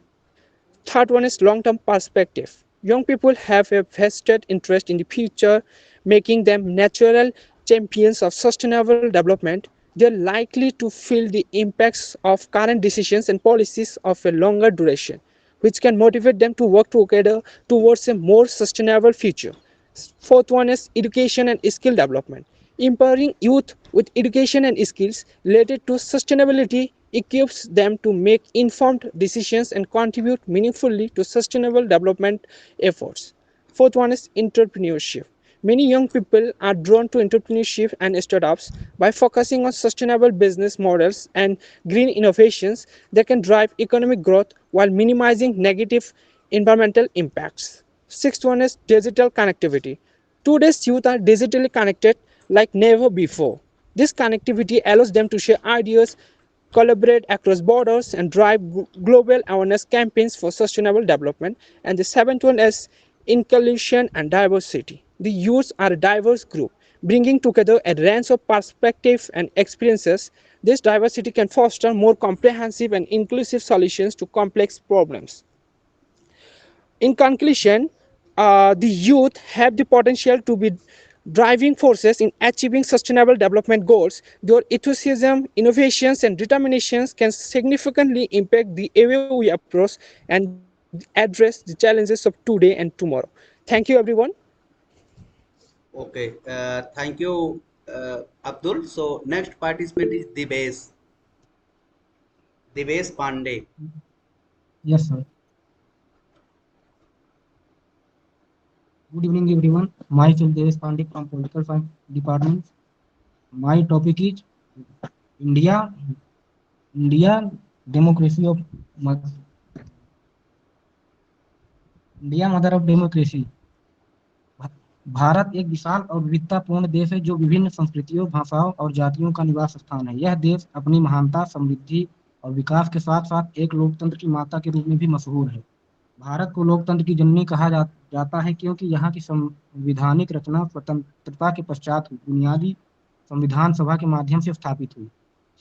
Third one is long-term perspective. Young people have a vested interest in the future, making them natural champions of sustainable development. They are likely to feel the impacts of current decisions and policies of a longer duration, which can motivate them to work together towards a more sustainable future. Fourth one is education and skill development. Empowering youth with education and skills related to sustainability equips them to make informed decisions and contribute meaningfully to sustainable development efforts. Fourth one is entrepreneurship. Many young people are drawn to entrepreneurship and startups. By focusing on sustainable business models and green innovations, they can drive economic growth while minimizing negative environmental impacts. Sixth one is digital connectivity. Today's youth are digitally connected like never before. This connectivity allows them to share ideas, collaborate across borders, and drive global awareness campaigns for sustainable development. And the seventh one is inclusion and diversity. The youths are a diverse group. bringing together a range of perspectives and experiences. This diversity can foster more comprehensive and inclusive solutions to complex problems. In conclusion, the youth have the potential to be driving forces in achieving sustainable development goals. Their enthusiasm, innovations, and determinations can significantly impact the way we approach and address the challenges of today and tomorrow. Thank you, everyone. Okay, thank you, Abdul. So next participant is Devesh Pandey. Yes, sir. Good evening, everyone. Myself Devesh Pandey from Political Science Department. My topic is India, India democracy of India mother of democracy. Bharat एक विशाल और विविधतापूर्ण देश है जो विभिन्न संस्कृतियों, भाषाओं और जातियों का निवास स्थान है। यह देश अपनी महानता, समृद्धि और विकास के साथ साथ एक लोकतंत्र की माता के रूप में भी मशहूर है। भारत को लोकतंत्र की जननी कहा जाता है क्योंकि यहाँ की संवैधानिक रचना स्वतंत्रता के पश्चात बुनियादी संविधान सभा के माध्यम से स्थापित हुई।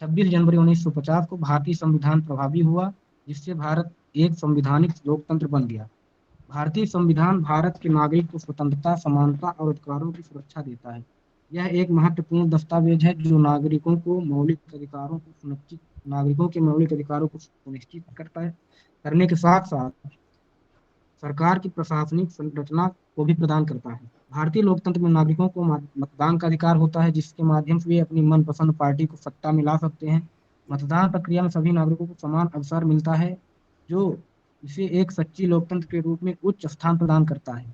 26 जनवरी 1950 को भारतीय संविधान प्रभावी हुआ, जिससे भारत एक संवैधानिक लोकतंत्र बन गया। भारतीय संविधान भारत के नागरिक को स्वतंत्रता, समानता और अधिकारों की सुरक्षा देता है। यह एक महत्वपूर्ण दस्तावेज है जो नागरिकों के मौलिक अधिकारों को सुनिश्चित करता है, करने के साथ साथ सरकार की प्रशासनिक संरचना को भी प्रदान करता है। भारतीय लोकतंत्र में नागरिकों को मतदान का अधिकार होता है, जिसके माध्यम से वे अपनी मनपसंद पार्टी को सत्ता में ला सकते हैं। मतदान प्रक्रिया में सभी नागरिकों को समान अवसर मिलता है, जो इसे एक सच्ची लोकतंत्र के रूप में उच्च स्थान प्रदान करता है।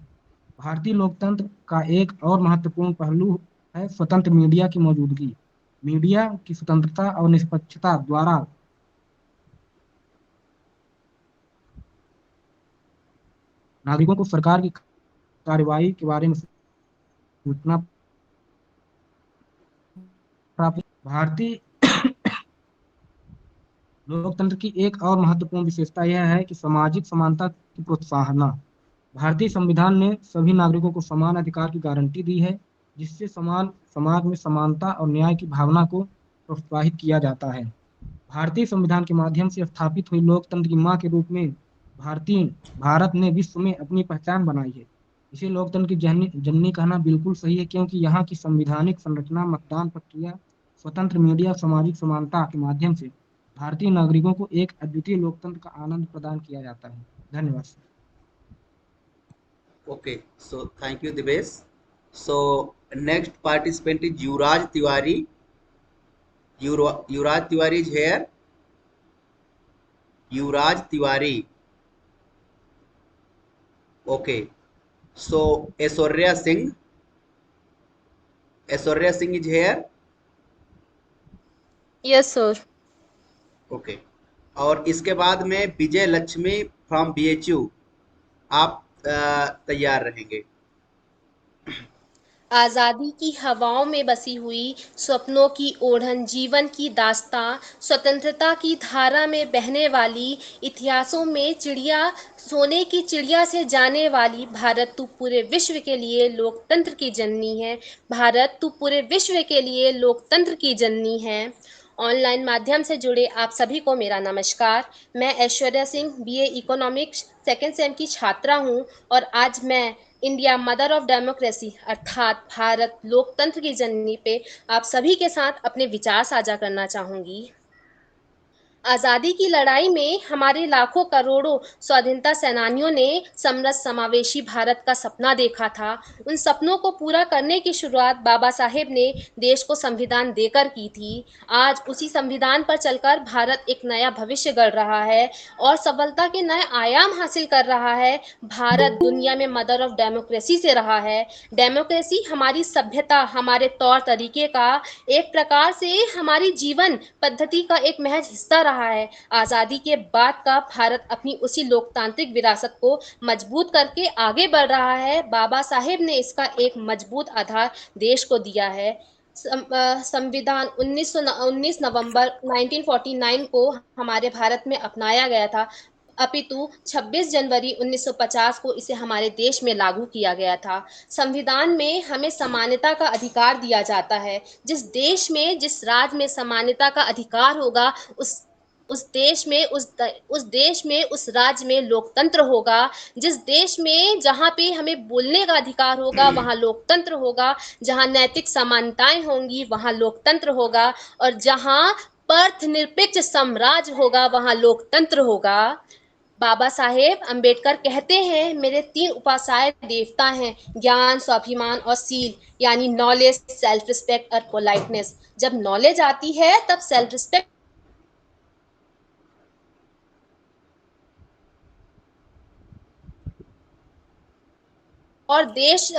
भारतीय लोकतंत्र का एक और महत्वपूर्ण पहलू है स्वतंत्र मीडिया की मौजूदगी। मीडिया की स्वतंत्रता और निष्पक्षता द्वारा नागरिकों को सरकार की कार्यवाही के बारे में सूचना प्राप्त। भारतीय लोकतंत्र की एक और महत्वपूर्ण विशेषता यह है कि सामाजिक समानता की प्रोत्साहन। भारतीय संविधान ने सभी नागरिकों को समान अधिकार की गारंटी दी है, जिससे समाज में समानता और न्याय की भावना को प्रोत्साहित किया जाता है। भारतीय संविधान के माध्यम से स्थापित हुई लोकतंत्र की मां के रूप में भारत ने विश्व में अपनी पहचान बनाई है। इसे लोकतंत्र की जननी कहना बिल्कुल सही है, क्योंकि यहाँ की संवैधानिक संरचना, मतदान प्रक्रिया, स्वतंत्र मीडिया, सामाजिक समानता के माध्यम से भारतीय नागरिकों को एक अद्वितीय लोकतंत्र का आनंद प्रदान किया जाता है। धन्यवाद। Okay, so thank you, Devesh. So next participant is Yuvraj Tiwari. Yuvraj Tiwari is here. Yuvraj Tiwari. Okay. So Aishwarya Singh. Aishwarya Singh is here. Yes, sir. Okay. और इसके बाद में विजय लक्ष्मी फ्रॉम BHU, आप तैयार रहेंगे। आज़ादी की हवाओं में बसी हुई स्वप्नों की ओढ़न, जीवन की दास्तां, स्वतंत्रता की धारा में बहने वाली, इतिहासों में चिड़िया, सोने की चिड़िया से जाने वाली, भारत तू पूरे विश्व के लिए लोकतंत्र की जननी है। भारत तू पूरे विश्व के लिए लोकतंत्र की जननी है। ऑनलाइन माध्यम से जुड़े आप सभी को मेरा नमस्कार। मैं Aishwarya Singh BA economics second same की छात्रा हूं और आज मैं इंडिया मदर ऑफ डेमोक्रेसी अर्थात भारत लोकतंत्र की जननी पे आप सभी के साथ अपने विचार साझा करना चाहूँगी। आज़ादी की लड़ाई में हमारे लाखों करोड़ों स्वाधीनता सेनानियों ने समरस समावेशी भारत का सपना देखा था। उन सपनों को पूरा करने की शुरुआत बाबा साहेब ने देश को संविधान देकर की थी। आज उसी संविधान पर चलकर भारत एक नया भविष्य गढ़ रहा है और सफलता के नए आयाम हासिल कर रहा है। भारत दुनिया में मदर ऑफ डेमोक्रेसी से रहा है। डेमोक्रेसी हमारी सभ्यता, हमारे तौर तरीके का, एक प्रकार से हमारी जीवन पद्धति का एक महज हिस्सा रहा है। आज़ादी के बाद का भारत अपनी उसी लोकतांत्रिक विरासत को मजबूत करके आगे बढ़ रहा है। बाबा साहेब ने इसका एक मजबूत आधार देश को दिया है। संविधान 19 नवंबर 1949 को हमारे भारत में अपनाया गया था। अपितु 26 जनवरी 1950 को इसे हमारे देश में लागू किया गया था। संविधान में हमें समानता का अधिकार दिया जाता है। जिस देश में, जिस राज्य में समानता का अधिकार होगा, उस देश में उस राज्य में लोकतंत्र होगा। जिस देश में, जहाँ पे हमें बोलने का अधिकार होगा, वहाँ लोकतंत्र होगा। जहाँ नैतिक समानताएं होंगी, वहाँ लोकतंत्र होगा। और जहाँ निरपेक्ष साम्राज्य होगा, वहाँ लोकतंत्र होगा। बाबा साहेब अंबेडकर कहते हैं, मेरे 3 उपाध्याय देवता हैं, ज्ञान, स्वाभिमान और सील, यानी नॉलेज, सेल्फ रिस्पेक्ट और पोलाइटनेस। जब नॉलेज आती है तब सेल्फ रिस्पेक्ट और देश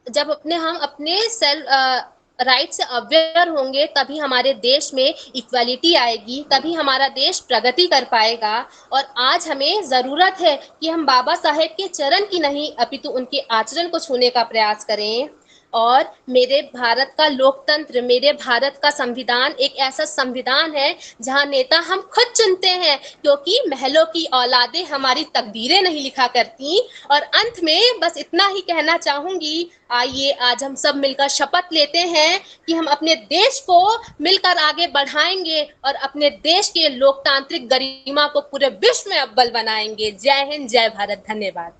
जब हम अपने सेल्फ राइट से अवेयर होंगे, तभी हमारे देश में इक्वालिटी आएगी, तभी हमारा देश प्रगति कर पाएगा। और आज हमें जरूरत है कि हम बाबा साहेब के चरण की नहीं, अपितु उनके आचरण को छूने का प्रयास करें। और मेरे भारत का लोकतंत्र, मेरे भारत का संविधान एक ऐसा संविधान है जहां नेता हम खुद चुनते हैं, क्योंकि महलों की औलादें हमारी तकदीरें नहीं लिखा करती। और अंत में बस इतना ही कहना चाहूंगी, आइए आज हम सब मिलकर शपथ लेते हैं कि हम अपने देश को मिलकर आगे बढ़ाएंगे और अपने देश के लोकतांत्रिक गरिमा को पूरे विश्व में अव्वल बनाएंगे। जय हिंद, जय भारत, धन्यवाद।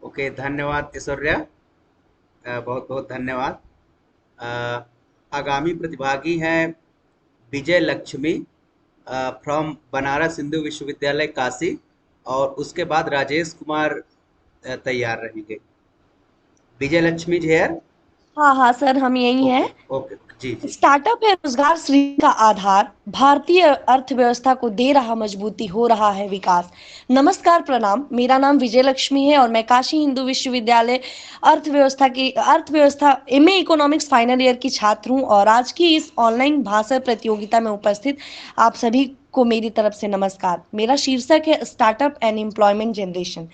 ओके, धन्यवाद ऐश्वर्या, बहुत बहुत धन्यवाद। आगामी प्रतिभागी हैं विजय लक्ष्मी फ्रॉम बनारस हिंदू विश्वविद्यालय काशी, और उसके बाद राजेश कुमार तैयार रहेंगे। विजय लक्ष्मी जी हेयर? हाँ हाँ सर, हम यही हैं। ओके जी जी। स्टार्टअप है रोजगार सृजन का आधार, भारतीय अर्थव्यवस्था को दे रहा मजबूती, हो रहा है विकास। नमस्कार, प्रणाम। मेरा नाम विजय लक्ष्मी है और मैं काशी हिंदू विश्वविद्यालय अर्थव्यवस्था एमए इकोनॉमिक्स फाइनल ईयर की छात्र हूँ। और आज की इस ऑनलाइन भाषण प्रतियोगिता में उपस्थित आप सभी को मेरी तरफ से नमस्कार। मेरा शीर्षक है स्टार्टअप एंड एम्प्लॉयमेंट जनरेशन।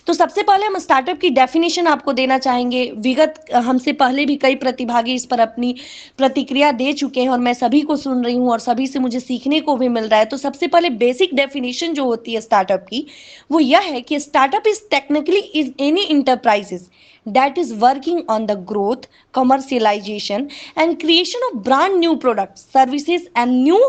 तो सबसे पहले हम स्टार्टअप की डेफिनेशन आपको देना चाहेंगे। विगत हमसे पहले भी कई प्रतिभागी इस पर अपनी प्रतिक्रिया दे चुके हैं और मैं सभी को सुन रही हूँ और सभी से मुझे सीखने को भी मिल रहा है। तो सबसे पहले बेसिक डेफिनेशन जो होती है स्टार्टअप की, वो यह है कि startup is technically is any enterprises that is working on the growth, commercialization and creation of brand new products, services and new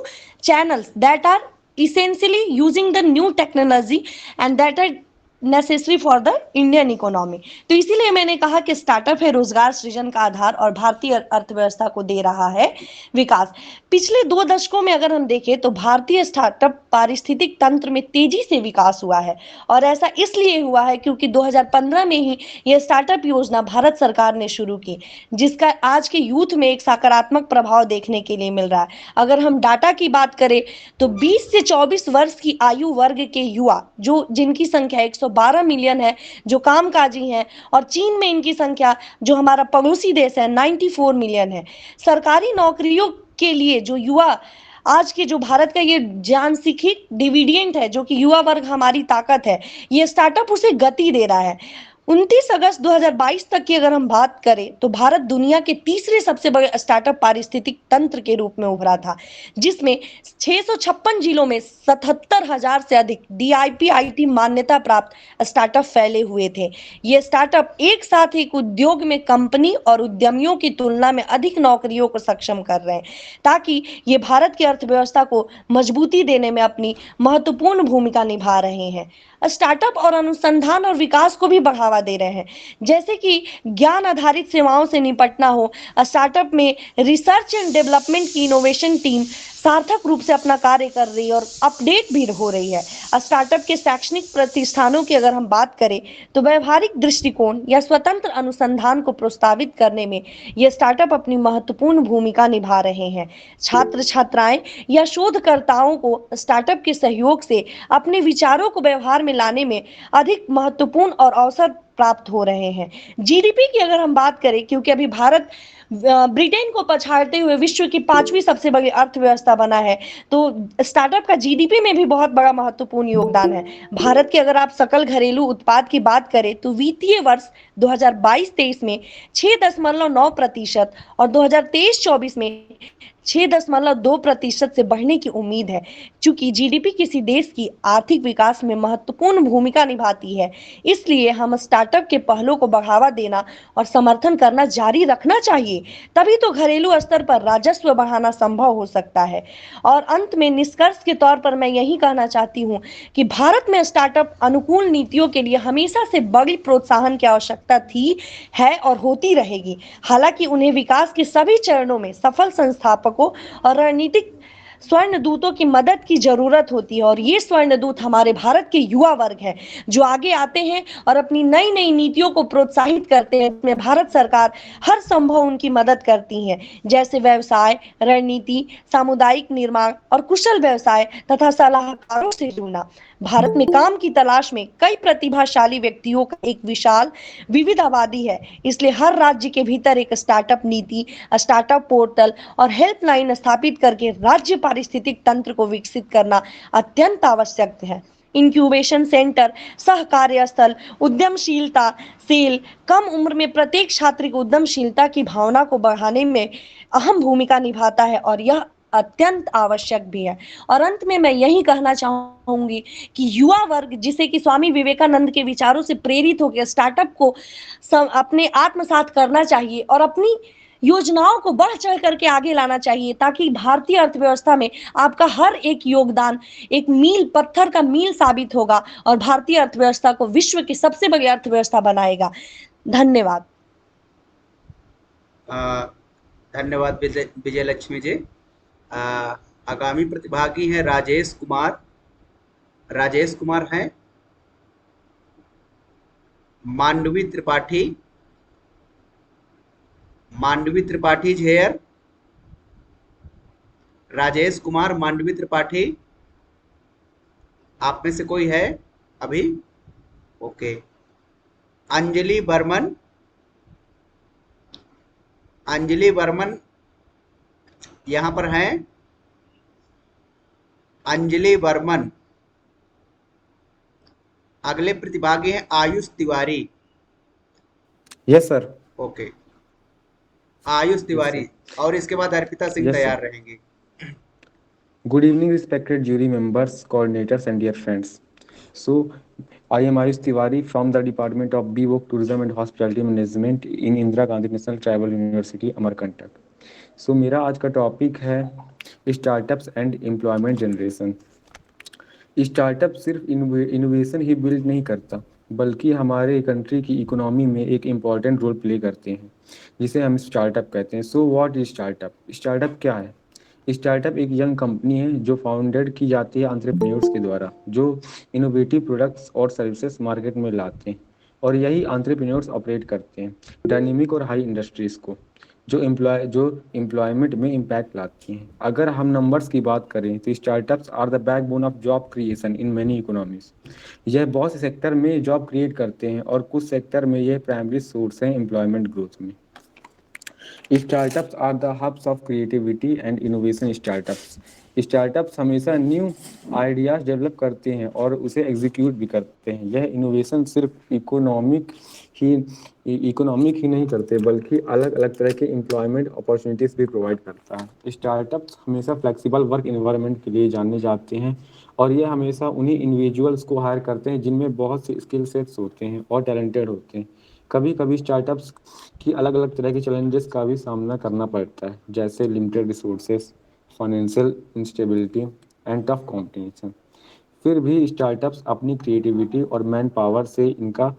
channels that are essentially using the new technology and that are necessary for the Indian economy. तो इसीलिए मैंने कहा कि startup है रोजगार सृजन का आधार और भारतीय अर्थव्यवस्था को दे रहा है विकास। पिछले 2 दशकों में अगर हम देखें तो भारतीय स्टार्टअप पारिस्थितिक तंत्र में तेजी से विकास हुआ है, और ऐसा इसलिए हुआ है क्योंकि 2015 में ही यह स्टार्टअप योजना भारत सरकार ने शुरू की, जिसका आज के यूथ में एक सकारात्मक प्रभाव देखने के लिए मिल रहा है। अगर हम डाटा की बात करें तो 20 से 24 वर्ष की आयु वर्ग के युवा, जो जिनकी संख्या 112 मिलियन है, जो कामकाजी हैं, और चीन में इनकी संख्या, जो हमारा पड़ोसी देश है, 94 मिलियन है। सरकारी नौकरियों के लिए जो युवा, आज के जो भारत का ये जानसिखिक डिविडेंड है, जो कि युवा वर्ग हमारी ताकत है, ये स्टार्टअप उसे गति दे रहा है। 29 अगस्त 2022 तक की अगर हम बात करें तो भारत दुनिया के तीसरे सबसे बड़े स्टार्टअप पारिस्थितिक तंत्र के रूप में उभरा था, जिसमें 656 जिलों में 77,000 से अधिक DIPIT मान्यता प्राप्त स्टार्टअप फैले हुए थे। ये स्टार्टअप एक साथ एक उद्योग में कंपनी और उद्यमियों की तुलना में अधिक नौकरियों को सक्षम कर रहे हैं, ताकि ये भारत की अर्थव्यवस्था को मजबूती देने में अपनी महत्वपूर्ण भूमिका निभा रहे हैं। स्टार्टअप और अनुसंधान और विकास को भी बढ़ावा दे रहे हैं, जैसे कि ज्ञान आधारित सेवाओं से निपटना हो। स्टार्टअप में रिसर्च एंड डेवलपमेंट की इनोवेशन टीम सार्थक रूप से अपना कार्य कर रही है और अपडेट भी हो रही है। स्टार्टअप के शैक्षणिक प्रतिष्ठानों की अगर हम बात करें तो व्यवहारिक दृष्टिकोण या स्वतंत्र अनुसंधान को प्रोत्साहित करने में ये स्टार्टअप अपनी महत्वपूर्ण भूमिका निभा रहे हैं। छात्र छात्राएं या शोधकर्ताओं को स्टार्टअप के सहयोग से अपने विचारों को व्यवहार में लाने में अधिक महत्वपूर्ण और अवसर प्राप्त हो रहे हैं। जीडीपी की अगर हम बात करें, क्योंकि अभी भारत ब्रिटेन को पछाड़ते हुए विश्व की 5वीं सबसे बड़ी अर्थव्यवस्था बना है। तो स्टार्टअप का जीडीपी में भी बहुत बड़ा महत्वपूर्ण योगदान है। भारत के अगर आप सकल घरेलू उत्पाद की बात करें तो वित्तीय वर्ष 2022-23 में 6.9% और 2023-24 में 6.2% से बढ़ने की उम्मीद है। चूंकि जीडीपी किसी देश की आर्थिक विकास में महत्वपूर्ण भूमिका निभाती है, इसलिए हम स्टार्टअप के पहलों को बढ़ावा देना और समर्थन करना जारी रखना चाहिए। तभी तो घरेलू स्तर पर राजस्व बढ़ाना संभव हो सकता है। और अंत में निष्कर्ष के तौर पर मैं यही कहना चाहती हूँ कि भारत में स्टार्टअप अनुकूल नीतियों के लिए हमेशा से बड़ी प्रोत्साहन की आवश्यकता थी, है और होती रहेगी। हालांकि उन्हें विकास के सभी चरणों में सफल संस्थापकों और रणनीतिक स्वर्ण दूतों की मदद की जरूरत होती है। और ये स्वर्ण दूत हमारे भारत के युवा वर्ग है, जो आगे आते हैं और अपनी नई नई नीतियों को प्रोत्साहित करते हैं। इसमें भारत सरकार हर संभव उनकी मदद करती है, जैसे व्यवसाय, रणनीति, सामुदायिक निर्माण और कुशल व्यवसाय तथा सलाहकारों से जुड़ना। भारत में काम की तलाश में कई प्रतिभाशाली व्यक्तियों का एक विशाल विविध आबादी है, इसलिए हर राज्य के भीतर एक स्टार्टअप नीति, स्टार्टअप पोर्टल और हेल्पलाइन स्थापित करके राज्य पारिस्थितिक तंत्र को विकसित करना अत्यंत आवश्यक है। इंक्यूबेशन सेंटर, सहकार्य स्थल, उद्यमशीलता सेल कम उम्र में प्रत्येक छात्र की उद्यमशीलता की भावना को बढ़ाने में अहम भूमिका निभाता है और यह अत्यंत आवश्यक भी है। और अंत में मैं यही कहना चाहूंगी कि युवा वर्ग, जिसे कि स्वामी विवेकानंद के विचारों से प्रेरित होकर स्टार्टअप को अपने आत्मसात करना चाहिए और अपनी योजनाओं को बढ़ चढ़ करके आगे लाना चाहिए, ताकि भारतीय अर्थव्यवस्था में आपका हर एक योगदान एक मील पत्थर का मील साबित होगा और भारतीय अर्थव्यवस्था को विश्व की सबसे बड़ी अर्थव्यवस्था बनाएगा। धन्यवाद। धन्यवाद विजय लक्ष्मी जी। आगामी प्रतिभागी हैं राजेश कुमार। राजेश कुमार हैं। मांडवी त्रिपाठी। Mandavi Tripathi is here. राजेश कुमार, मांडवी त्रिपाठी, आप में से कोई है अभी? ओके। अंजलि बर्मन। अंजलि बर्मन यहां पर हैं? अंजलि बर्मन। अगले प्रतिभागी हैं Ayush Tiwari. Yes sir. Okay, Ayush Tiwari. और इसके बाद अर्पिता सिंह तैयार रहेंगी। Good evening, respected jury members, coordinators, and dear friends. So, I am Ayush Tiwari from the Department of BVOC Tourism and Hospitality Management in Indira Gandhi National Tribal University, Amarkantak. So, मेरा आज का topic है startups and employment generation. Startup सिर्फ innovation ही build नहीं करता, बल्कि हमारे country की इकोनॉमी में एक इम्पॉर्टेंट रोल प्ले करते हैं, जिसे हम स्टार्टअप कहते हैं। So what is startup? Startup क्या है? स्टार्टअप एक यंग कंपनी है जो फाउंडेड की जाती है एंटरप्रेन्योर्स के द्वारा, जो इनोवेटिव प्रोडक्ट्स और सर्विसेज मार्केट में लाते हैं, और यही एंटरप्रेन्योर्स ऑपरेट करते हैं डायनेमिक और हाई इंडस्ट्रीज को, जो एम्प्लॉयमेंट में इम्पैक्ट लाती हैं। अगर हम नंबर्स की बात करें तो startups are the backbone of job creation in many economies. यह बहुत से सेक्टर में जॉब क्रिएट करते हैं और कुछ सेक्टर में यह प्राइमरी सोर्स है एम्प्लॉयमेंट ग्रोथ में। Startups are the hubs of creativity and innovation. Startups हमेशा न्यू आइडियाज डेवलप करते हैं और उसे एग्जीक्यूट भी करते हैं। यह इनोवेशन सिर्फ इकोनॉमिक ही नहीं करते, बल्कि अलग अलग तरह के एम्प्लॉयमेंट अपॉर्चुनिटीज भी प्रोवाइड करता है। स्टार्टअप्स हमेशा फ्लेक्सिबल वर्क एनवायरनमेंट के लिए जाने जाते हैं, और ये हमेशा उन्हीं इंडिविजुअल्स को हायर करते हैं जिनमें बहुत से स्किल सेट्स होते हैं और टैलेंटेड होते हैं। कभी कभी स्टार्टअप्स की अलग अलग तरह के चैलेंजेस का भी सामना करना पड़ता है, जैसे limited resources, financial instability and tough competition. फिर भी स्टार्टअप्स अपनी क्रिएटिविटी और मैन पावर से इनका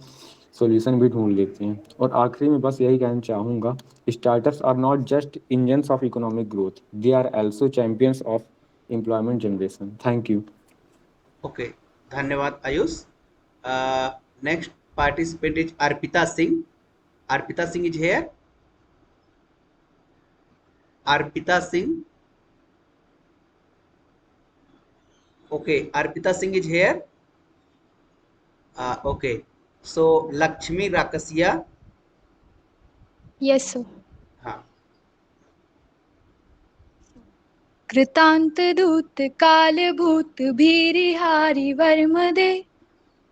सॉल्यूशन भी ढूंढ लेते हैं। और आखिरी में बस यही कहना चाहूँगा, startups are not just engines of economic growth, they are also champions of employment generation. Thank you. Okay, धन्यवाद Ayush. Next participant is Arpita Singh. Arpita Singh is here. Arpita Singh. Okay, Arpita Singh is here. Okay, so Lakshmi Rakasiya. Yes sir. हाँ, कृतांत दूत काल भूत भीरिहारी वर्मदे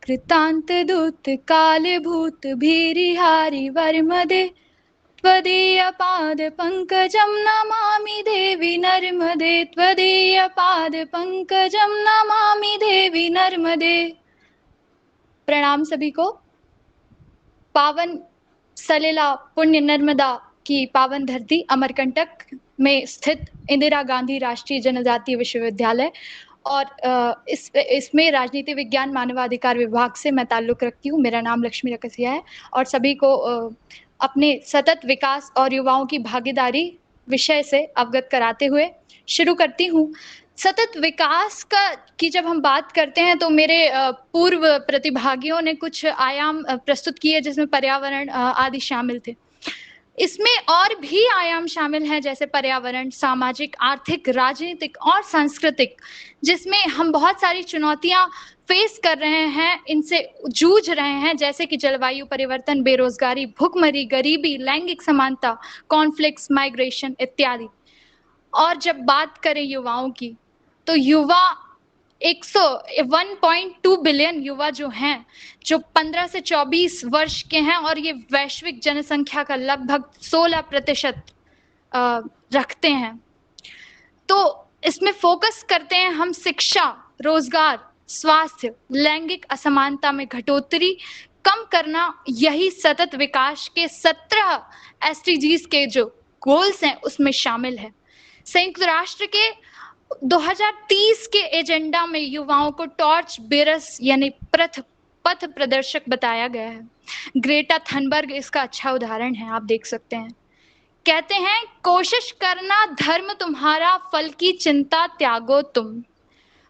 कृतांत दूत काल भूत भीरिहारी वर्मदे त्वदीय पाद पंकजं नमामि देवी नर्मदे त्वदीय पाद पंकजं नमामि देवी नर्मदे। प्रणाम सभी को। पावन सलिला पुण्य नर्मदा की पावन धरती अमरकंटक में स्थित इंदिरा गांधी राष्ट्रीय जनजातीय विश्वविद्यालय और इसमें राजनीति विज्ञान मानवाधिकार विभाग से मैं ताल्लुक़ रखती हूँ। मेरा नाम लक्ष्मी रकसिया है और सभी को अपने सतत विकास और युवाओं की भागीदारी विषय से अवगत कराते हुए शुरू करती हूँ। सतत विकास की जब हम बात करते हैं तो मेरे पूर्व प्रतिभागियों ने कुछ आयाम प्रस्तुत किए जिसमें पर्यावरण आदि शामिल थे। इसमें और भी आयाम शामिल हैं जैसे पर्यावरण, सामाजिक, आर्थिक, राजनीतिक और सांस्कृतिक, जिसमें हम बहुत सारी चुनौतियां फेस कर रहे हैं, इनसे जूझ रहे हैं, जैसे कि जलवायु परिवर्तन, बेरोजगारी, भुखमरी, गरीबी, लैंगिक समानता, कॉन्फ्लिक्ट्स, माइग्रेशन इत्यादि। और जब बात करें युवाओं की तो युवा 1.2 बिलियन युवा जो हैं, जो 15 से 24 वर्ष के हैं और ये वैश्विक जनसंख्या का लगभग 16% रखते हैं। तो इसमें फोकस करते हैं हम शिक्षा, रोजगार, स्वास्थ्य, लैंगिक असमानता में घटोतरी कम करना, यही सतत विकास के 17 SDGs के जो गोल्स हैं उसमें शामिल है। संयुक्त राष्ट्र के 2030 के एजेंडा में युवाओं को टॉर्च बेरस यानी पथ प्रदर्शक बताया गया है। ग्रेटा थनबर्ग इसका अच्छा उदाहरण है, आप देख सकते हैं। कहते हैं कोशिश करना धर्म तुम्हारा, फल की चिंता त्यागो तुम,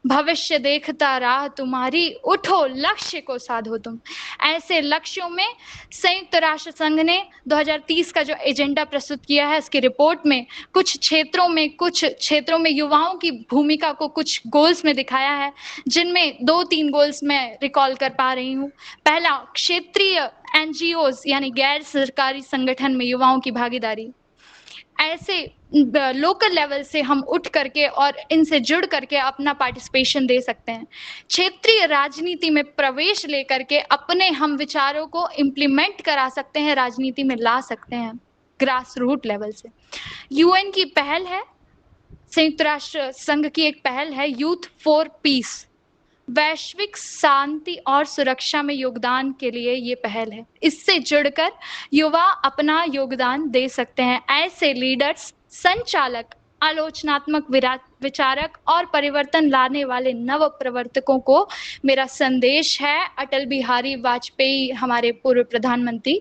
भविष्य देखता राह तुम्हारी, उठो लक्ष्य को साधो तुम। ऐसे लक्ष्यों में संयुक्त राष्ट्र संघ ने 2030 का जो एजेंडा प्रस्तुत किया है, इसकी रिपोर्ट में कुछ क्षेत्रों में युवाओं की भूमिका को कुछ गोल्स में दिखाया है, जिनमें 2-3 गोल्स मैं रिकॉल कर पा रही हूँ। पहला, क्षेत्रीय NGOs यानी गैर सरकारी संगठन में युवाओं की भागीदारी। ऐसे लोकल लेवल से हम उठ करके और इनसे जुड़ करके अपना पार्टिसिपेशन दे सकते हैं। क्षेत्रीय राजनीति में प्रवेश लेकर के अपने हम विचारों को इम्प्लीमेंट करा सकते हैं, राजनीति में ला सकते हैं ग्रास रूट लेवल से। UN की पहल है, संयुक्त राष्ट्र संघ की एक पहल है यूथ फॉर पीस, वैश्विक शांति और सुरक्षा में योगदान के लिए ये पहल है। इससे जुड़कर युवा अपना योगदान दे सकते हैं। ऐसे लीडर्स, संचालक, आलोचनात्मक विचारक और परिवर्तन लाने वाले नव प्रवर्तकों को मेरा संदेश है। अटल बिहारी वाजपेयी हमारे पूर्व प्रधानमंत्री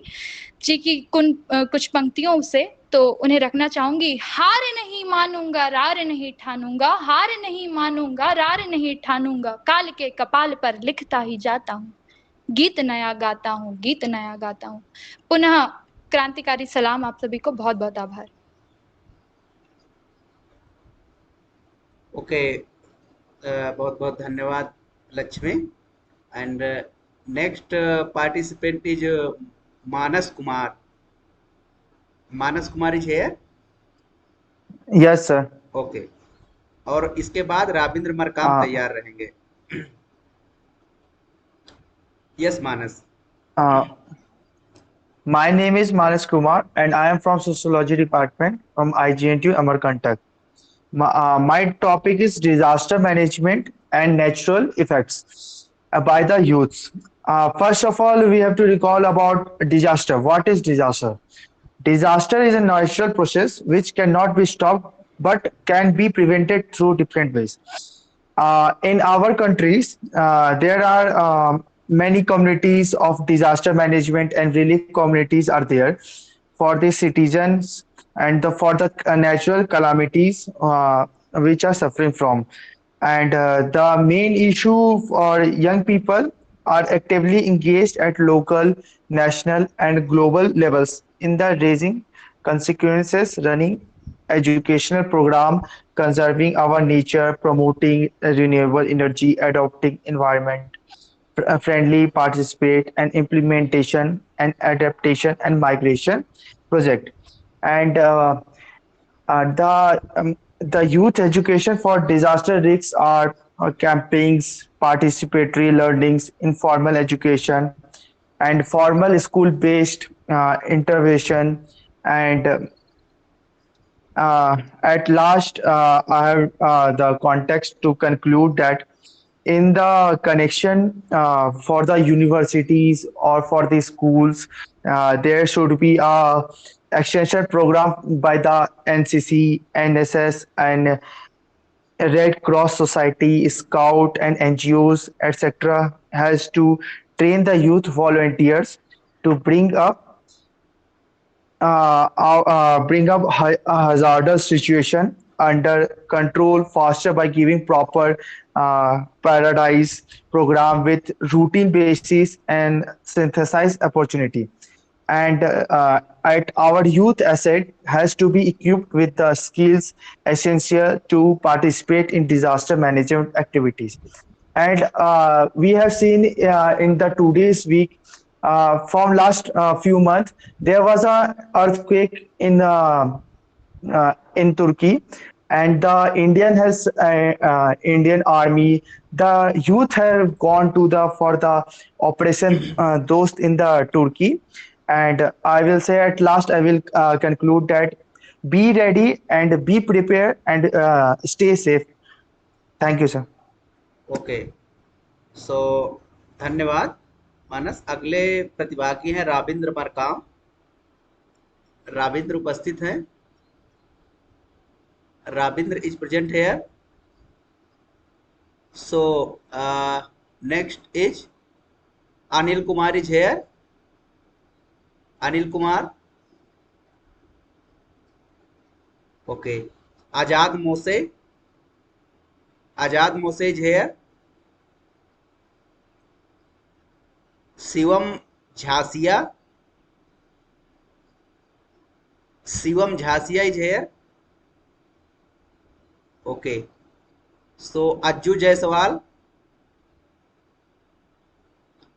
जी की कुछ पंक्तियों से तो उन्हें रखना चाहूंगी। हार नहीं मानूंगा, रार नहीं ठानूंगा, हार नहीं मानूंगा, रार नहीं ठानूंगा, काल के कपाल पर लिखता ही जाता हूँ, गीत नया गाता हूँ, गीत नया गाता हूँ। पुनः क्रांतिकारी सलाम, आप सभी को बहुत बहुत आभार। ओके, बहुत बहुत धन्यवाद Lakshmi. And next participant is Manas Kumar. Manas Kumar is here? Yes sir. Okay, और इसके बाद राविंद्र मरकाम तैयार रहेंगे। Yes Manas. My name is Manas Kumar and I am from Sociology Department from IGNTU Amarkantak. My topic is disaster management and natural effects by the youths. First of all, we have to recall about disaster. What is disaster? Disaster is a natural process which cannot be stopped but can be prevented through different ways. In our countries, there are many communities of disaster management and relief communities are there for the citizens and for the natural calamities which are suffering from. And the main issue for young people are actively engaged at local, national, and global levels in the raising consequences, running educational program, conserving our nature, promoting renewable energy, adopting environment friendly participate and implementation and adaptation and migration project. And the youth education for disaster risks are campaigns, participatory learnings, informal education, and formal school-based intervention. And at last, I have the context to conclude that in the connection for the universities or for the schools, there should be a extension program by the NCC, NSS, and Red Cross Society, Scout, and NGOs, etc., has to train the youth volunteers to bring up hazardous situation under control faster by giving proper paradise program with routine basis and synthesized opportunity. And at our youth asset has to be equipped with the skills essential to participate in disaster management activities. And we have seen in the today's week, from last few months, there was a earthquake in Turkey, and the Indian Army, the youth have gone to the for the operation Dost in the Turkey. And I will say at last, I will conclude that be ready and be prepared and stay safe. Thank you, sir. Okay, so धन्यवाद मानस। अगले प्रतिभागी हैं राविंद्र मरकाम। राविंद्र उपस्थित हैं? Ravindra is present here. So next is Anil Kumar is here. Anil Kumar. Okay. Azad Mose. Azad Mose is here. Shivam Jhasia. Shivam Jhasia is here. Okay. So Ajju Jaiswal.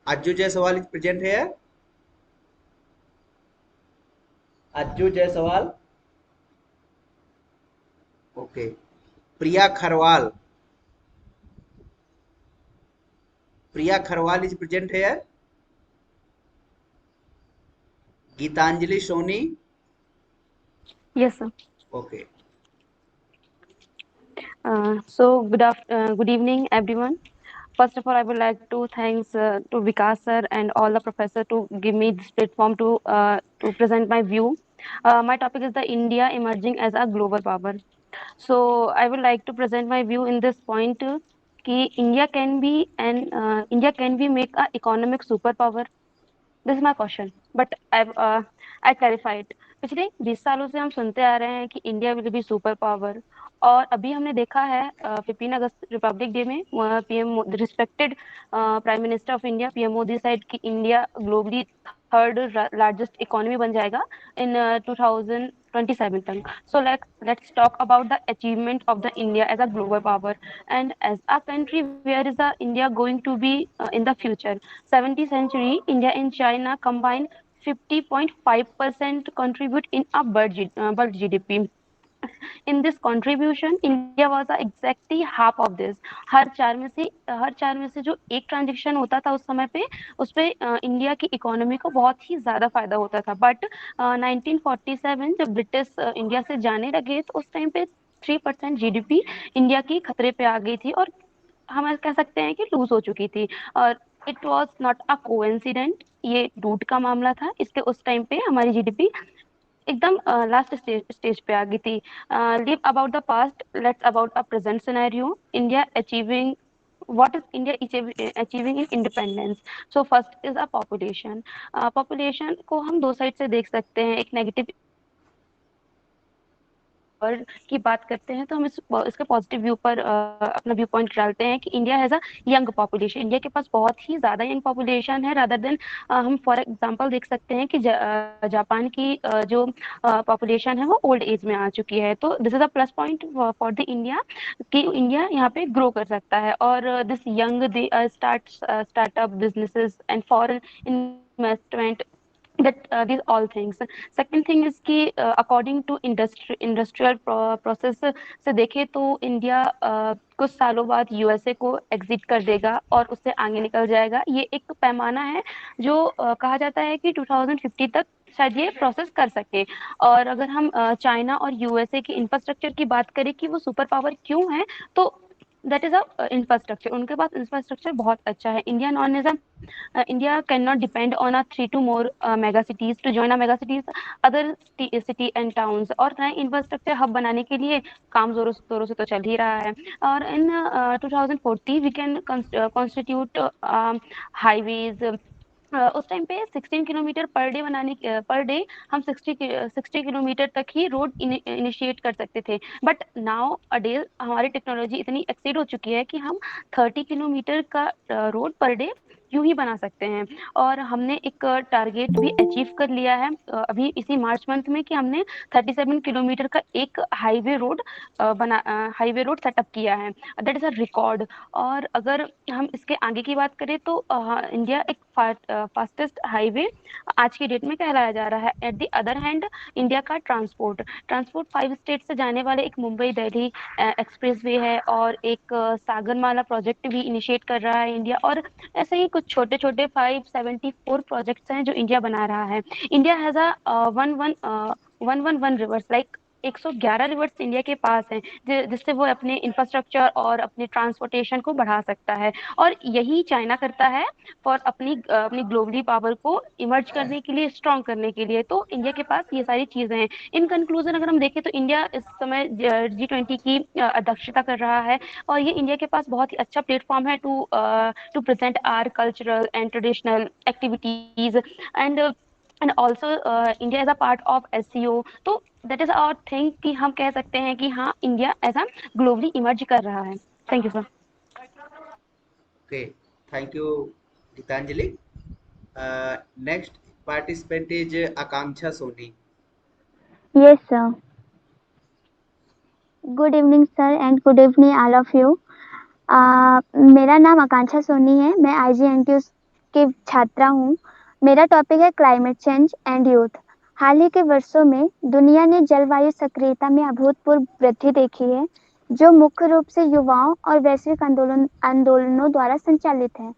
Ajju Jaiswal is present here. Ajju Jaiswal. Okay. Priya Kharwal. Priya Kharwal is present here. Geetanjali Soni. Yes, sir. Okay. Good evening, everyone. First of all, I would like to thanks to Vikas sir and all the professor to give me this platform to present my view. My topic is the India emerging as a global power. So I would like to present my view in this point. कि India can be make a economic superpower. This is my question but I clarified. पिछले 20 सालों से हम सुनते आ रहे हैं कि India will be super power, और अभी हमने देखा है 15 अगस्त रिपब्लिक डे में PM respected prime minister of India PM Modi said कि India globally third largest economy बन जाएगा इन 2027 तक। सो let's talk about the achievement of the India as a global power and as a country. Where is the India going to be in the future? 17th century, India and China combined 50.5% contribute in a world GDP. In this contribution, India was exactly half of this. हर चार में से जो एक transaction होता था उस समय पे, उस पे इंडिया की इकोनॉमी को बहुत ही ज्यादा फायदा होता था। बट 1947 जब ब्रिटिश इंडिया से जाने लगे तो उस टाइम पे 3% जीडीपी इंडिया की खतरे पे आ गई थी और हम कह सकते हैं कि लूज हो चुकी थी। और it was not a coincident, ये रूट का मामला था। इसके उस टाइम पे हमारी जीडीपी एकदम लास्ट स्टेज पे आ गई थी। Leave about the past, let's about a present scenario. India achieving what is India achieving in independence? So first is a population. Population को हम दो साइड से देख सकते हैं। एक नेगेटिव की बात करते हैं तो हम इसके पॉजिटिव व्यू पर अपना व्यू पॉइंट डालते हैं कि India has a young population. India के पास बहुत ही ज्यादा यंग पॉपुलेशन है रादर देन हम फॉर एग्जांपल देख सकते हैं कि जापान की जो पॉपुलेशन है वो ओल्ड एज में आ चुकी है। तो this is a plus point for the India कि इंडिया यहाँ पे ग्रो कर सकता है। और this young startup businesses and foreign investment that these all things. Second thing is कि according to industrial process से देखें तो इंडिया कुछ सालों बाद यूएसए को एग्जिट कर देगा और उससे आगे निकल जाएगा। ये एक पैमाना है जो कहा जाता है कि 2050 तक शायद ये प्रोसेस कर सके। और अगर हम चाइना और यूएसए की इंफ्रास्ट्रक्चर की बात करें कि वो सुपर पावर क्यों है, तो दैट इज अ इंफ्रास्ट्रक्चर। उनके पास इंफ्रास्ट्रक्चर बहुत अच्छा है। India known as India cannot depend on a 3 to more mega cities to join a mega cities other city and towns। और नए इंफ्रास्ट्रक्चर हब बनाने के लिए काम जोरों से तो चल ही रहा है। और इन 2040 वी कैन कॉन्स्टिट्यूट हाईवेज। उस टाइम पे 16 kilometre per day per day हम 60 किलोमीटर तक ही रोड इनिशिएट कर सकते थे। बट नाउ अडे हमारी टेक्नोलॉजी इतनी एक्सीड हो चुकी है कि हम 30 किलोमीटर का रोड पर डे यूं ही बना सकते हैं। और हमने एक टारगेट भी अचीव कर लिया है अभी इसी मार्च मंथ में कि हमने 37 किलोमीटर का एक हाईवे रोड सेटअप किया है। That is a record. और अगर हम इसके आगे की बात करें तो इंडिया एक फास्टेस्ट हाईवे आज की डेट में कहलाया जा रहा है। At the other hand India का ट्रांसपोर्ट 5 स्टेट से जाने वाले एक मुंबई दिल्ली एक्सप्रेसवे है और एक सागरमाला प्रोजेक्ट भी इनिशिएट कर रहा है इंडिया। और ऐसे ही कुछ छोटे छोटे 574 प्रोजेक्ट्स हैं जो इंडिया बना रहा है। India has a 111 reverse like 111 reverse India के पास हैं जिससे वो अपने इंफ्रास्ट्रक्चर और अपने ट्रांसपोर्टेशन को बढ़ा सकता है। और यही चाइना करता है फॉर अपनी ग्लोबली पावर को इमर्ज करने के लिए, स्ट्रॉन्ग करने के लिए। तो इंडिया के पास ये सारी चीजें हैं। इन कंक्लूजन अगर हम देखें तो इंडिया इस समय G20 की अध्यक्षता कर रहा है और ये इंडिया के पास बहुत ही अच्छा प्लेटफॉर्म है to present our cultural and traditional activities and also India as a part of SCO। तो दैट इज आवर थिंग कि हम कह सकते हैं कि हाँ India as a globally emerge कर रहा है। Thank you sir. Okay, thank you, Gitanjali. Next participant is Akanksha Soni. Yes, sir. Good evening, sir, and good evening, all of you. मेरा नाम आकांक्षा सोनी है। मैं IGNTU की छात्रा हूँ। मेरा टॉपिक है क्लाइमेट चेंज एंड यूथ। हाल ही के वर्षों में दुनिया ने जलवायु सक्रियता में अभूतपूर्व वृद्धि देखी है, जो मुख्य रूप से युवाओं और वैश्विक आंदोलनों द्वारा संचालित है।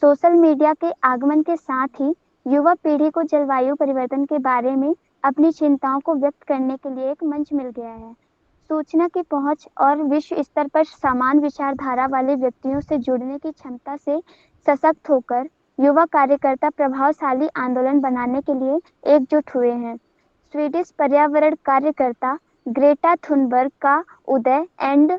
सोशल मीडिया के आगमन के साथ ही युवा पीढ़ी को जलवायु परिवर्तन के बारे में अपनी चिंताओं को व्यक्त करने के लिए एक मंच मिल गया है। सूचना की पहुंच और विश्व स्तर पर समान विचारधारा वाले व्यक्तियों से जुड़ने की क्षमता से सशक्त होकर युवा कार्यकर्ता प्रभावशाली आंदोलन बनाने के लिए एकजुट हुए हैं। स्वीडिश पर्यावरण कार्यकर्ता ग्रेटा थुनबर्ग का उदय एंड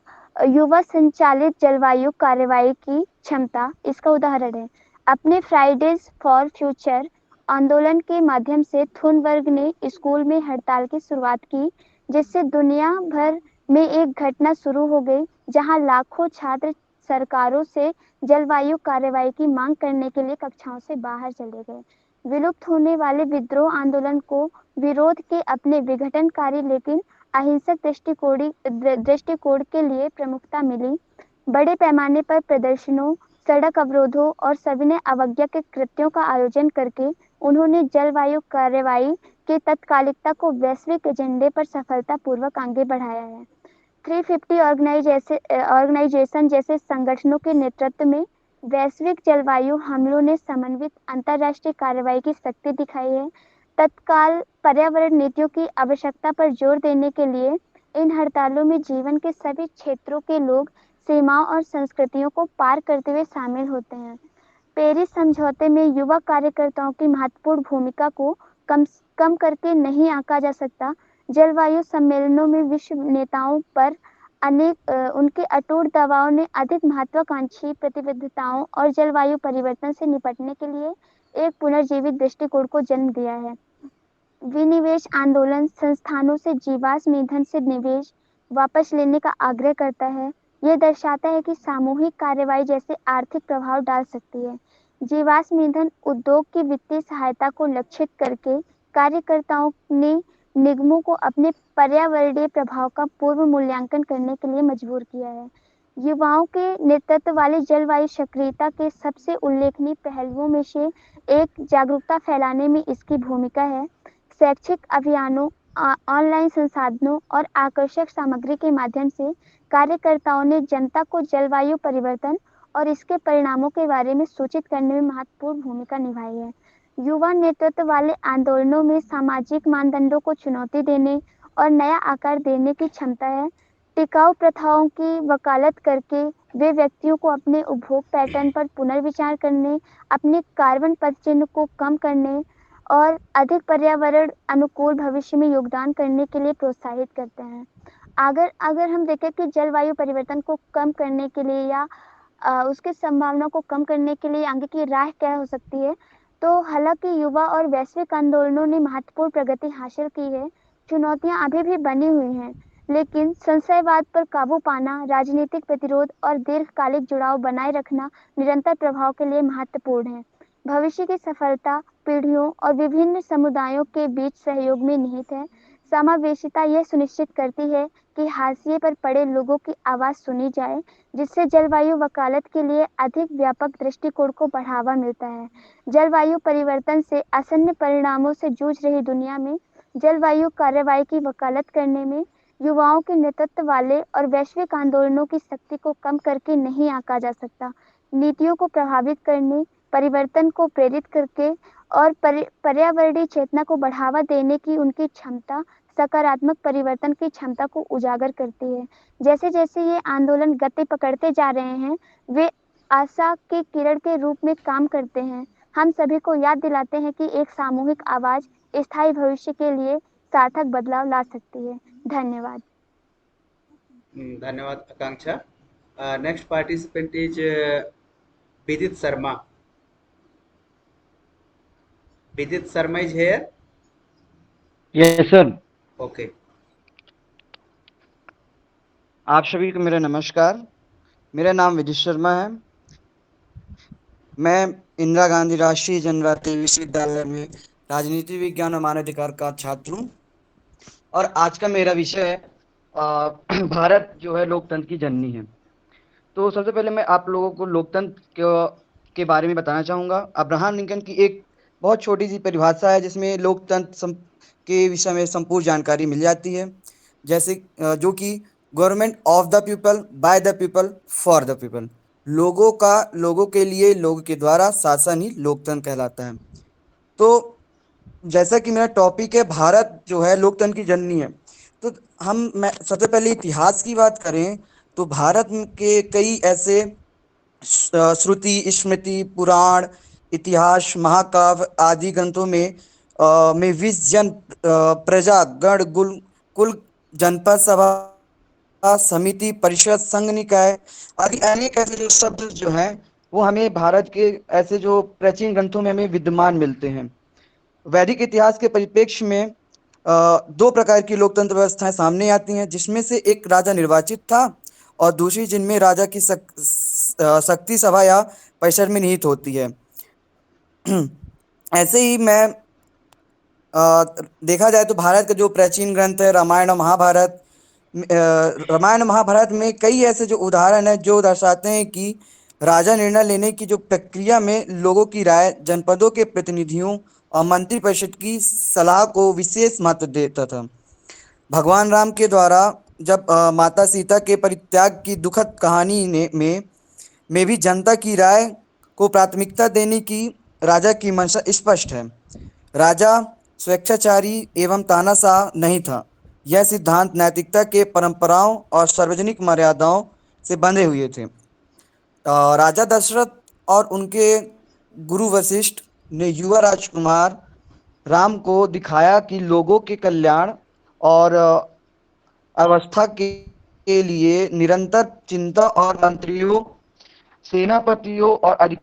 युवा संचालित जलवायु कार्रवाई की क्षमता इसका उदाहरण है। अपने फ्राइडेज फॉर फ्यूचर आंदोलन के माध्यम से थुनबर्ग ने स्कूल में हड़ताल की शुरुआत की, जिससे दुनिया भर में एक घटना शुरू हो गई जहां लाखों छात्र सरकारों से जलवायु कार्रवाई की मांग करने के लिए कक्षाओं से बाहर चले गए। विलुप्त होने वाले विद्रोह आंदोलन को विरोध के अपने विघटनकारी लेकिन अहिंसक दृष्टिकोण के लिए प्रमुखता मिली। बड़े पैमाने पर प्रदर्शनों, सड़क अवरोधों और सविनय अवज्ञा के कृत्यों का आयोजन करके उन्होंने जलवायु कार्रवाई के तत्कालिकता को वैश्विक एजेंडे पर सफलतापूर्वक आगे बढ़ाया है। 350 ऑर्गेनाइजेशन जैसे संगठनों के नेतृत्व में वैश्विक जलवायु हमलों ने समन्वित अंतरराष्ट्रीय कार्रवाई की शक्ति दिखाई है। तत्काल पर्यावरण नीतियों की आवश्यकता पर जोर देने के लिए इन हड़तालों में जीवन के सभी क्षेत्रों के लोग सीमाओं और संस्कृतियों को पार करते हुए शामिल होते हैं। पेरिस समझौते में युवा कार्यकर्ताओं की महत्वपूर्ण भूमिका को कम करके नहीं आंका जा सकता। जलवायु सम्मेलनों में विश्व नेताओं पर उनके अटूट दबाव ने अधिक महत्वाकांक्षी प्रतिबद्धताओं और जलवायु परिवर्तन से निपटने के लिए एक पुनर्जीवित दृष्टिकोण को जन्म दिया है। विनिवेश आंदोलन संस्थानों से जीवाश्म ईंधन से निवेश वापस लेने का आग्रह करता है। यह दर्शाता है कि सामूहिक कार्रवाई जैसे आर्थिक प्रभाव डाल सकती है। जीवाश्म ईंधन उद्योग की वित्तीय सहायता को लक्षित करके कार्यकर्ताओं ने निगमों को अपने पर्यावरणीय प्रभाव का पूर्व मूल्यांकन करने के लिए मजबूर किया है। युवाओं के नेतृत्व वाली जलवायु सक्रियता के सबसे उल्लेखनीय पहलुओं में से एक जागरूकता फैलाने में इसकी भूमिका है। शैक्षिक अभियानों, ऑनलाइन संसाधनों और आकर्षक सामग्री के माध्यम से कार्यकर्ताओं ने जनता को जलवायु परिवर्तन और इसके परिणामों के बारे में सूचित करने में महत्वपूर्ण भूमिका निभाई है। युवा नेतृत्व वाले आंदोलनों में सामाजिक मानदंडों को चुनौती देने और नया आकार देने की क्षमता है। टिकाऊ प्रथाओं की वकालत करके वे व्यक्तियों को अपने उपभोग पैटर्न पर पुनर्विचार करने, अपने कार्बन पदचिह्न को कम करने और अधिक पर्यावरण अनुकूल भविष्य में योगदान करने के लिए प्रोत्साहित करते हैं। अगर अगर हम देखें कि जलवायु परिवर्तन को कम करने के लिए या उसके संभावना को कम करने के लिए आगे की राह क्या हो सकती है, तो हालांकि युवा और वैश्विक आंदोलनों ने महत्वपूर्ण प्रगति हासिल की है, चुनौतियां अभी भी बनी हुई हैं, लेकिन संशयवाद पर काबू पाना, राजनीतिक प्रतिरोध और दीर्घकालिक जुड़ाव बनाए रखना निरंतर प्रभाव के लिए महत्वपूर्ण है। भविष्य की सफलता पीढ़ियों और विभिन्न समुदायों के बीच सहयोग में निहित है। समावेशिता यह सुनिश्चित करती है कि हाशिए पर पड़े लोगों की आवाज सुनी जाए, जिससे जलवायु वकालत के लिए अधिक व्यापक दृष्टिकोण को बढ़ावा मिलता है। जलवायु परिवर्तन से आसन्न परिणामों से जूझ रही दुनिया में जलवायु कार्रवाई की वकालत करने में युवाओं के नेतृत्व वाले और वैश्विक आंदोलनों की शक्ति को कम करके नहीं आंका जा सकता। नीतियों को प्रभावित करने, परिवर्तन को प्रेरित करके और पर्यावरणीय चेतना को बढ़ावा देने की उनकी क्षमता सकारात्मक परिवर्तन की क्षमता को उजागर करती है। जैसे जैसे ये आंदोलन गति पकड़ते जा रहे हैं, वे आशा के किरण के रूप में काम करते हैं। हम सभी को याद दिलाते हैं कि एक सामूहिक आवाज स्थायी भविष्य के लिए सार्थक बदलाव ला सकती है। धन्यवाद। धन्यवाद Akanksha. Next participant is Vidit Sharma. Vidit Sharma is here. Yes sir. Okay. आप सभी को मेरा नमस्कार। मेरा नाम विदित शर्मा है। मैं इंदिरा गांधी राष्ट्रीय जनजातीय विश्वविद्यालय में राजनीति विज्ञान और मानवाधिकार का छात्र हूँ और आज का मेरा विषय है भारत जो है लोकतंत्र की जननी है। तो सबसे पहले मैं आप लोगों को लोकतंत्र के बारे में बताना चाहूँगा। अब्राहम लिंकन की एक बहुत छोटी सी परिभाषा है जिसमें लोकतंत्र के विषय में संपूर्ण जानकारी मिल जाती है, जैसे जो कि government of the people, by the people, for the people. लोगों का लोगों के लिए, लोगों के द्वारा शासन ही लोकतंत्र कहलाता है। तो जैसा कि मेरा टॉपिक है भारत जो है लोकतंत्र की जननी है, तो मैं सबसे पहले इतिहास की बात करें तो भारत के कई ऐसे श्रुति, स्मृति, पुराण, इतिहास, महाकाव्य आदि ग्रंथों में विश्व जन प्रजा गण कुल जनपद सभा समिति परिषद संघ निकाय आदि अनेक ऐसे जो शब्द जो हैं वो हमें भारत के ऐसे जो प्राचीन ग्रंथों में हमें विद्यमान मिलते हैं। वैदिक इतिहास के परिप्रेक्ष्य में दो प्रकार की लोकतंत्र व्यवस्थाएं सामने आती हैं, जिसमें से एक राजा निर्वाचित था और दूसरी जिनमें राजा की शक्ति सभा या परिषद में निहित होती है। ऐसे ही मैं देखा जाए तो भारत का जो प्राचीन ग्रंथ है रामायण और महाभारत, रामायण और महाभारत में कई ऐसे जो उदाहरण है जो दर्शाते हैं कि राजा निर्णय लेने की जो प्रक्रिया में लोगों की राय, जनपदों के प्रतिनिधियों और मंत्री परिषद की सलाह को विशेष महत्व देता था। भगवान राम के द्वारा जब माता सीता के परित्याग की दुखद कहानी में भी जनता की राय को प्राथमिकता देने की राजा की मंशा स्पष्ट है। राजा स्वेच्छाचारी एवं तानाशाह नहीं था। यह सिद्धांत नैतिकता के परंपराओं और सार्वजनिक मर्यादाओं से बंधे हुए थे। राजा दशरथ और उनके गुरु वशिष्ठ ने युवा राजकुमार राम को दिखाया कि लोगों के कल्याण और अवस्था के लिए निरंतर चिंता और मंत्रियों, सेनापतियों और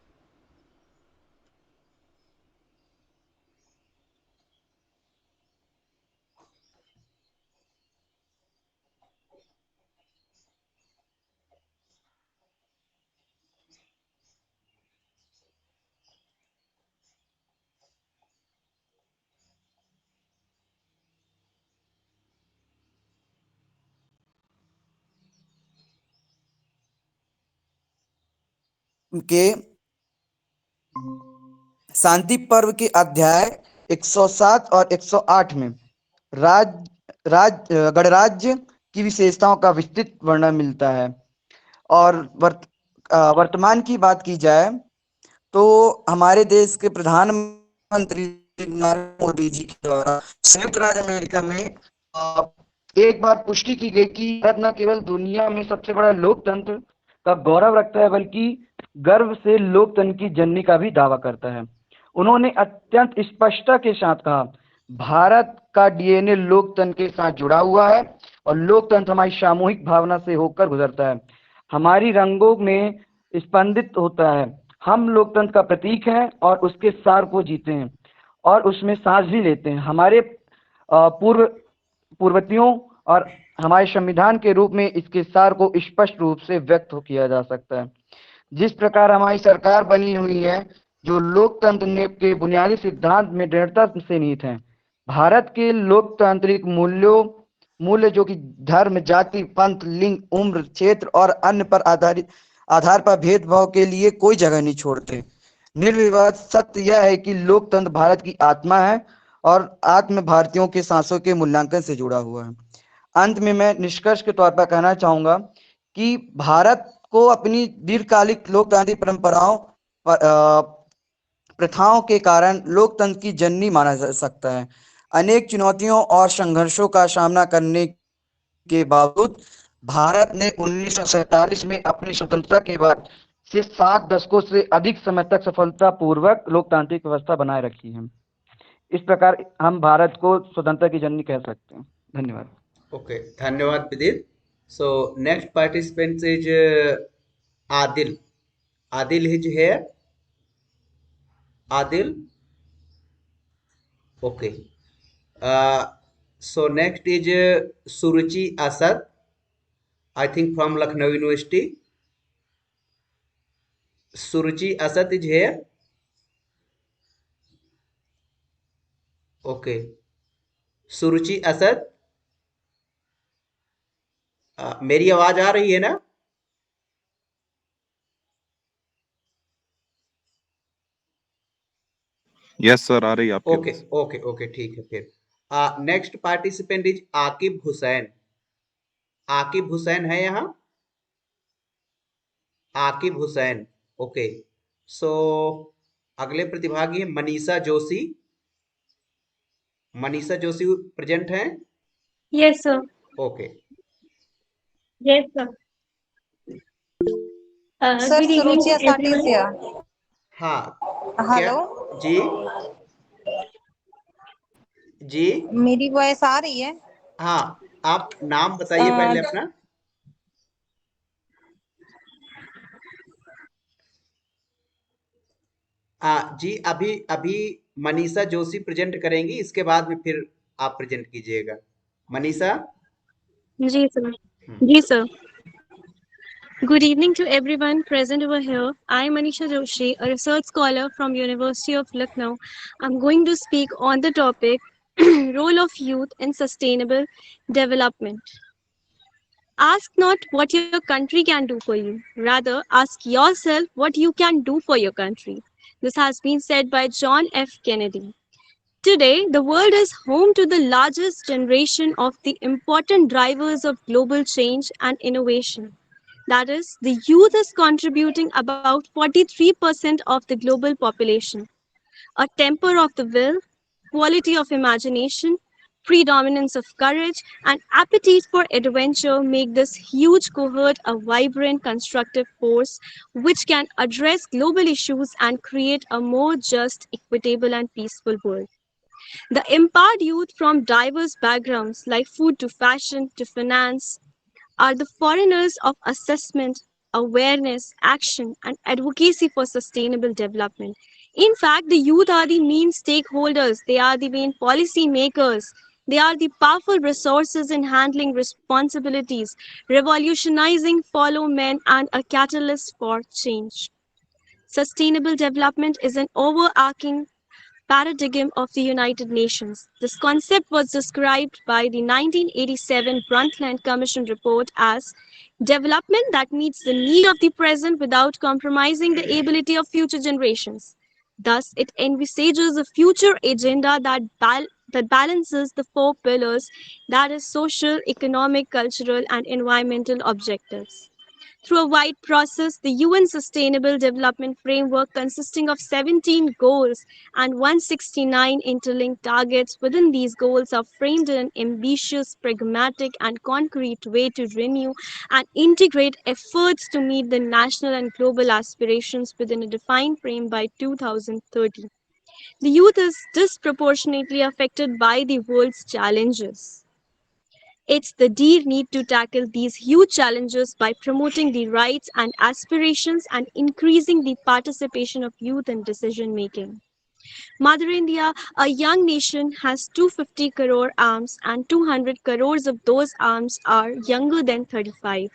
के शांति पर्व के अध्याय 107 और 108 में गणराज्य की विशेषताओं का विस्तृत वर्णन मिलता है। और वर्तमान की बात की जाए तो हमारे देश के प्रधानमंत्री नरेंद्र मोदी जी के द्वारा संयुक्त राज्य अमेरिका में एक बार पुष्टि की गई कि भारत न केवल दुनिया में सबसे बड़ा लोकतंत्र का गौरव रखता है बल्कि गर्व से लोकतंत्र की जननी का भी दावा करता है। उन्होंने अत्यंत स्पष्टता के साथ कहा, भारत का डीएनए लोकतंत्र के साथ जुड़ा हुआ है और लोकतंत्र हमारी सामूहिक भावना से होकर गुजरता है, हमारी रंगों में स्पंदित होता है। हम लोकतंत्र का प्रतीक हैं और उसके सार को जीते हैं और उसमें सांस भी लेते हैं। हमारे पूर्ववर्तियों और हमारे संविधान के रूप में इसके सार को स्पष्ट रूप से व्यक्त किया जा सकता है। जिस प्रकार हमारी सरकार बनी हुई है जो लोकतंत्र के बुनियादी सिद्धांत में दृढ़ता से निहित है। भारत के लोकतांत्रिक मूल्य जो कि धर्म, जाति, पंथ, लिंग, उम्र, क्षेत्र और अन्य पर आधार पर भेदभाव के लिए कोई जगह नहीं छोड़ते। निर्विवाद सत्य यह है कि लोकतंत्र भारत की आत्मा है और आत्म भारतीयों के सांसों के मूल्यांकन से जुड़ा हुआ है। अंत में मैं निष्कर्ष के तौर पर कहना चाहूंगा कि भारत को अपनी दीर्घकालिक लोकतांत्रिक परंपराओं प्रथाओं के कारण लोकतंत्र की जननी माना जा सकता है। अनेक चुनौतियों और संघर्षों का सामना करने के बावजूद भारत ने 1947 में अपनी स्वतंत्रता के बाद से 7 दशकों से अधिक समय तक सफलतापूर्वक लोकतांत्रिक व्यवस्था बनाए रखी है। इस प्रकार हम भारत को स्वतंत्रता की जननी कह सकते हैं। धन्यवाद। ओके, धन्यवाद विदित। सो next participant is Adil. Adil is here. Adil, okay. So next is Suruchi Asad, I think from Lucknow University. Suruchi Asad is here. Okay. सुरुचि असद, मेरी आवाज आ रही है ना? यस सर, आ रही है आपकी। ओके ओके ओके, ठीक है। फिर next participant is Aqib Hussain. Aqib Hussain है यहाँ? आकिब हुसैन, ओके। सो अगले प्रतिभागी है मनीषा जोशी। मनीषा जोशी प्रेजेंट हैं? Yes sir. Okay. Yes sir. Sir Suruchi Asati is here. हाँ, हेलो जी जी, मेरी वॉइस आ रही है? हाँ, आप नाम बताइए पहले अपना। जी, अभी मनीषा जोशी प्रेजेंट करेंगी, इसके बाद में फिर आप प्रेजेंट कीजिएगा। मनीषा। जी सर। जी sir. Good evening to everyone present over here. I am Manisha Joshi, a research scholar from University of Lucknow. I'm going to speak on the topic role of youth in sustainable development. Ask not what your country can do for you. Rather, ask yourself what you can do for your country. This has been said by John F. Kennedy. Today, the world is home to the largest generation of the important drivers of global change and innovation. That is, the youth is contributing about 43% of the global population. A temper of the will, quality of imagination, predominance of courage, and appetite for adventure make this huge cohort a vibrant, constructive force which can address global issues and create a more just, equitable, and peaceful world. The empowered youth from diverse backgrounds, like food to fashion to finance, are the foreigners of assessment, awareness, action, and advocacy for sustainable development. In fact, the youth are the main stakeholders, they are the main policy makers, they are the powerful resources in handling responsibilities, revolutionizing fellow men, and a catalyst for change. Sustainable development is an overarching paradigm of the United Nations. This concept was described by the 1987 Brundtland Commission report as Development that meets the need of the present without compromising the ability of future generations. Thus, it envisages a future agenda that balances the four pillars, that is social, economic, cultural, and environmental objectives. Through a wide process, the UN Sustainable Development Framework, consisting of 17 goals and 169 interlinked targets, within these goals are framed in an ambitious, pragmatic, and concrete way to renew and integrate efforts to meet the national and global aspirations within a defined frame by 2030. The youth is disproportionately affected by the world's challenges. It's the dear need to tackle these huge challenges by promoting the rights and aspirations and increasing the participation of youth in decision making. Mother India, a young nation, has 250 crore arms, and 200 crores of those arms are younger than 35.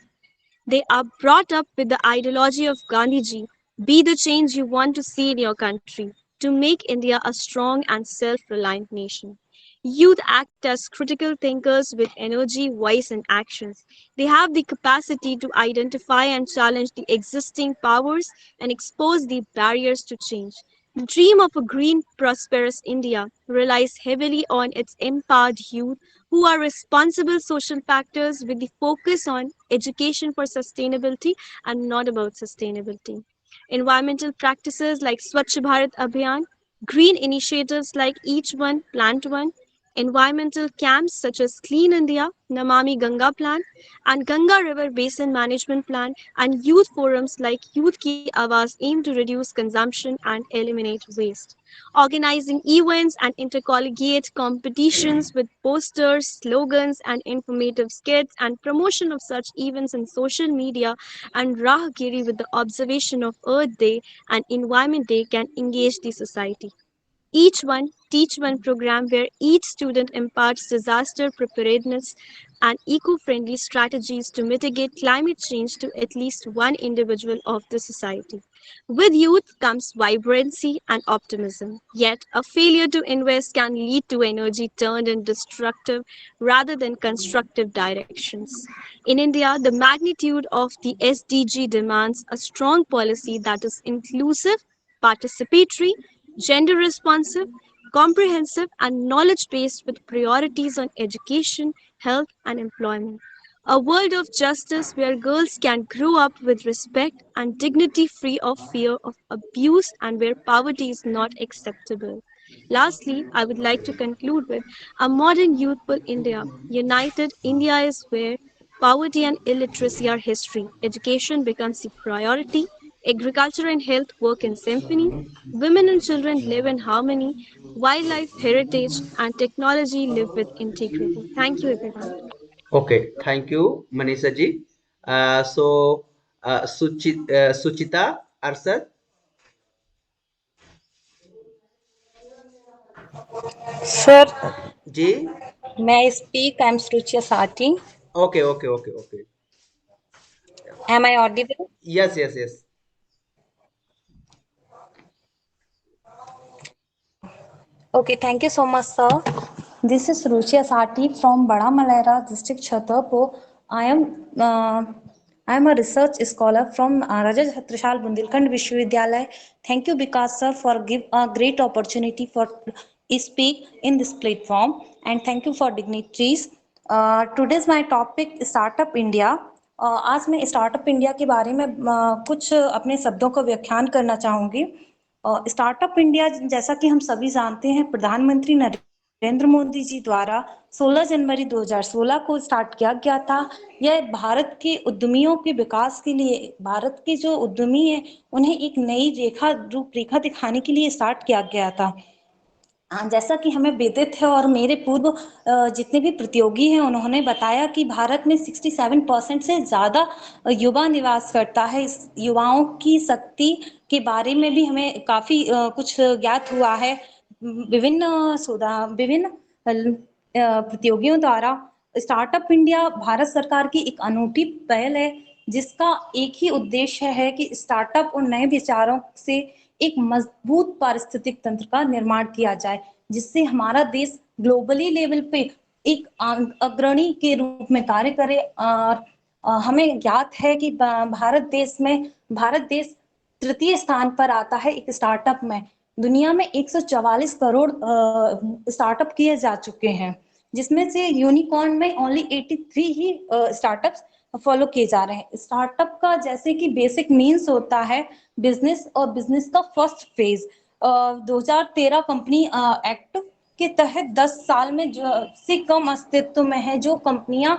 They are brought up with the ideology of Gandhiji: be the change you want to see in your country, to make India a strong and self reliant nation. Youth act as critical thinkers with energy, voice, and actions. They have the capacity to identify and challenge the existing powers and expose the barriers to change. The dream of a green, prosperous India relies heavily on its empowered youth, who are responsible social factors with the focus on education for sustainability and not about sustainability. Environmental practices like Swachh Bharat Abhiyan, green initiatives like Each One, Plant One, environmental camps such as Clean India, Namami Ganga Plan, and Ganga River Basin Management Plan, and youth forums like Youth Ki Awaaz aim to reduce consumption and eliminate waste. Organizing events and intercollegiate competitions with posters, slogans, and informative skits, and promotion of such events in social media and Rahgiri with the observation of Earth Day and Environment Day can engage the society. Each One, Teach One program, where each student imparts disaster preparedness and eco-friendly strategies to mitigate climate change to at least one individual of the society. With youth comes vibrancy and optimism. Yet, a failure to invest can lead to energy turned in destructive rather than constructive directions. In India, the magnitude of the SDG demands a strong policy that is inclusive, participatory, gender responsive, comprehensive, and knowledge based with priorities on education, health, and employment. A world of justice where girls can grow up with respect and dignity free of fear of abuse and where poverty is not acceptable. Lastly, I would like to conclude with a modern youthful India. United India is where poverty and illiteracy are history. Education becomes the priority. Agriculture and health work in symphony. Women and children live in harmony. Wildlife, heritage, and technology live with integrity. Thank you, everyone. Okay, thank you, Manisha ji. Suchita Arsad. Sir, Ji. may I speak? I'm Sruchya Sati. Okay, okay, okay, okay. Am I audible? Yes, yes, yes. Okay, thank you so much, sir. This is Ruchia Sati from Bada Malera district, Chhatarpur. I am a research scholar from Raja Chhatrashal Bundelkhand Vishwavidyalaya. Thank you, Vikas sir, for give a great opportunity for speak in this platform, and thank you for dignitaries. Today's my topic Startup India. आज मैं startup India के बारे में कुछ अपने शब्दों का व्याख्यान करना चाहूंगी। स्टार्टअप इंडिया, जैसा कि हम सभी जानते हैं, प्रधानमंत्री नरेंद्र मोदी जी द्वारा 16 जनवरी 2016 को स्टार्ट किया गया था। यह भारत के उद्यमियों के विकास के लिए, भारत के जो उद्यमी हैं उन्हें एक नई रूपरेखा दिखाने के लिए स्टार्ट किया गया था। जैसा कि हमें विदित है और मेरे पूर्व जितने भी प्रतियोगी हैं उन्होंने बताया कि भारत में 67% से ज़्यादा युवा निवास करता है। इस युवाओं की शक्ति के बारे में भी हमें काफ़ी कुछ ज्ञात हुआ है। विभिन्न प्रतियोगियों द्वारा स्टार्टअप इंडिया भारत सरकार की एक अनूठी पहल है, जिसका एक ही उद्देश्य है कि स्टार्टअप और नए विचारों से एक मजबूत पारिस्थितिक तंत्र का निर्माण किया जाए, जिससे हमारा देश ग्लोबली लेवल पे एक अग्रणी के रूप में कार्य करे और हमें ज्ञात है कि भारत देश तृतीय स्थान पर आता है एक स्टार्टअप में। दुनिया में 144 करोड़ स्टार्टअप किए जा चुके हैं, जिसमें से यूनिकॉर्न में ओनली 83 ही स्टार्टअप्स फॉलो किए जा रहे हैं। स्टार्टअप का जैसे कि बेसिक मीन्स होता है बिजनेस, और बिजनेस का फर्स्ट फेज 2013 कंपनी एक्ट के तहत 10 साल में से कम अस्तित्व में है जो कंपनियां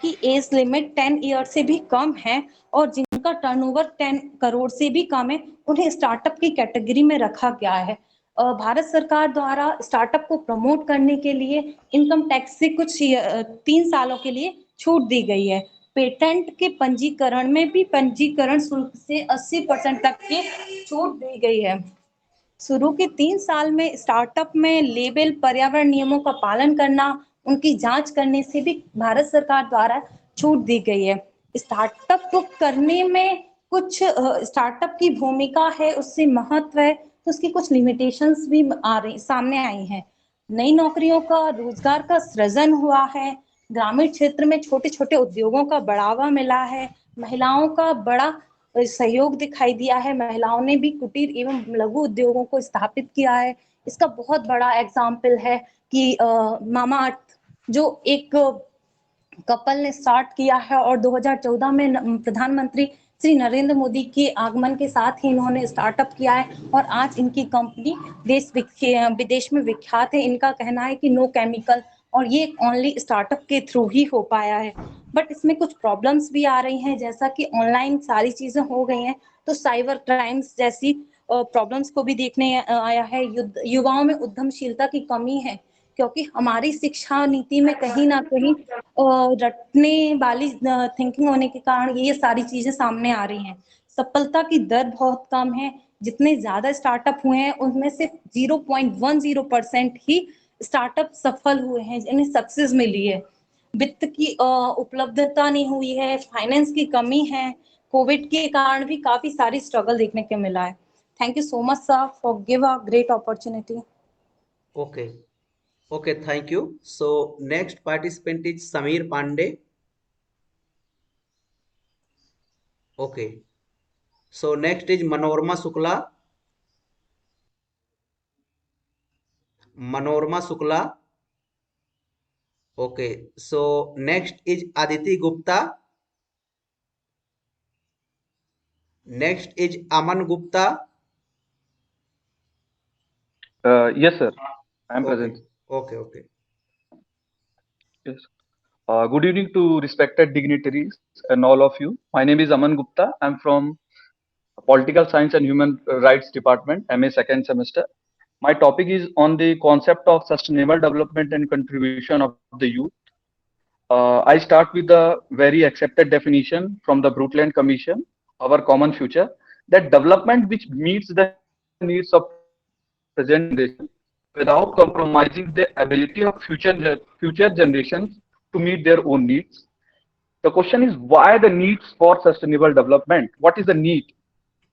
की एज लिमिट 10 ईयर से भी कम है और जिनका टर्नओवर 10 करोड़ से भी कम है, उन्हें स्टार्टअप की कैटेगरी में रखा गया है। भारत सरकार द्वारा स्टार्टअप को प्रमोट करने के लिए इनकम टैक्स से कुछ 3 सालों के लिए छूट दी गई है। पेटेंट के पंजीकरण में भी पंजीकरण शुल्क से 80% तक की छूट दी गई है। शुरू के 3 साल में स्टार्टअप में लेबल, पर्यावरण नियमों का पालन करना, उनकी जांच करने से भी भारत सरकार द्वारा छूट दी गई है। स्टार्टअप को करने में कुछ स्टार्टअप की भूमिका है, उससे महत्व है, तो उसकी कुछ लिमिटेशंस भी सामने आई हैं। नई नौकरियों का, रोजगार का सृजन हुआ है, ग्रामीण क्षेत्र में छोटे छोटे उद्योगों का बढ़ावा मिला है, महिलाओं का बड़ा सहयोग दिखाई दिया है। महिलाओं ने भी कुटीर एवं लघु उद्योगों को स्थापित किया है। इसका बहुत बड़ा एग्जाम्पल है कि मामा अर्थ जो एक कपल ने स्टार्ट किया है और 2014 में प्रधानमंत्री श्री नरेंद्र मोदी के आगमन के साथ ही इन्होंने स्टार्टअप किया है और आज इनकी कंपनी देश विदेश में विख्यात है। इनका कहना है कि नो केमिकल, और ये ओनली स्टार्टअप के थ्रू ही हो पाया है। बट इसमें कुछ प्रॉब्लम्स भी आ रही हैं, जैसा कि ऑनलाइन सारी चीजें हो गई हैं तो साइबर क्राइम्स जैसी प्रॉब्लम्स को भी देखने आया है। युवाओं में उद्यमशीलता की कमी है, क्योंकि हमारी शिक्षा नीति में कहीं ना कहीं रटने वाली थिंकिंग होने के कारण ये सारी चीजें सामने आ रही हैं। सफलता की दर बहुत कम है। जितने ज्यादा स्टार्टअप हुए हैं उनमें से 0.10% ही स्टार्टअप सफल हुए हैं, जिन्हें सक्सेस मिली है। वित्त की उपलब्धता नहीं हुई है, फाइनेंस की कमी है, कोविड के कारण भी काफी सारी स्ट्रगल देखने को मिला है। Thank you so much sir for give a great opportunity. Okay, thank you. So next participant is Samir Pandey. Okay. So next is Manorma Shukla. Manorma Shukla. Okay. So next is Aditi Gupta. Next is Aman Gupta. Yes, sir. I am present. Okay. Yes. Good evening to respected dignitaries and all of you. My name is Aman Gupta. I'm from Political Science and Human Rights Department, MA second semester. My topic is on the concept of sustainable development and contribution of the youth. I start with the very accepted definition from the Brundtland Commission, Our Common Future, that development which meets the needs of present generation without compromising the ability of future generations to meet their own needs. The question is, why the needs for sustainable development? What is the need?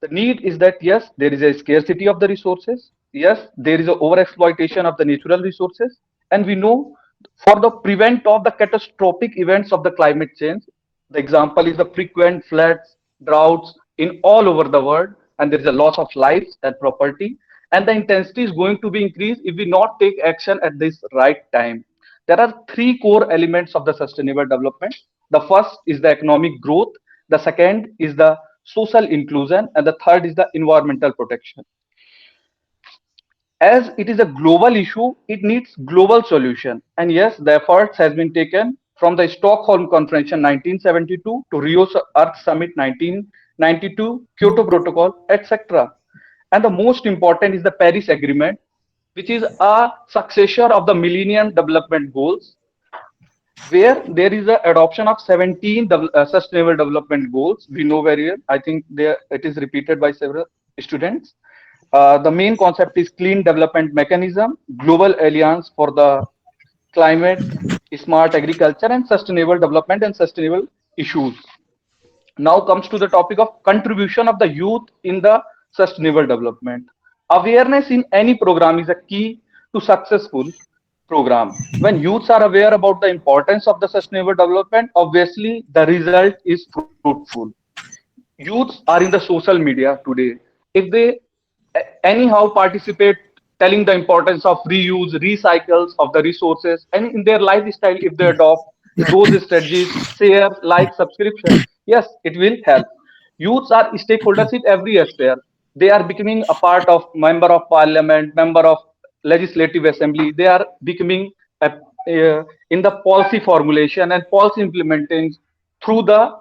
The need is that, yes, there is a scarcity of the resources. Yes, there is an overexploitation of the natural resources. And we know for the prevent of the catastrophic events of the climate change, the example is the frequent floods, droughts in all over the world, and there is a loss of lives and property. And the intensity is going to be increased if we not take action at this right time. There are 3 core elements of the sustainable development. The first is the economic growth. The second is the social inclusion, and the third is the environmental protection. As it is a global issue, it needs global solution. And yes, the efforts has been taken from the Stockholm Conference in 1972 to Rio Earth Summit 1992, Kyoto Protocol, etc. And the most important is the Paris Agreement, which is a successor of the Millennium Development Goals, where there is a adoption of 17 sustainable development goals. We know very well. I think it is repeated by several students. The main concept is clean development mechanism, global alliance for the climate, smart agriculture, and sustainable development and sustainable issues. Now comes to the topic of contribution of the youth in the sustainable development. Awareness in any program is a key to successful. program. When youths are aware about the importance of the sustainable development, obviously the result is fruitful. Youths are in the social media today. If they anyhow participate telling the importance of reuse, recycles of the resources, and in their lifestyle, if they adopt those strategies, share, like, subscription, yes, it will help. Youths are stakeholders in every sphere. They are becoming a part of member of parliament, member of legislative assembly. They are becoming in the policy formulation and policy implementing through the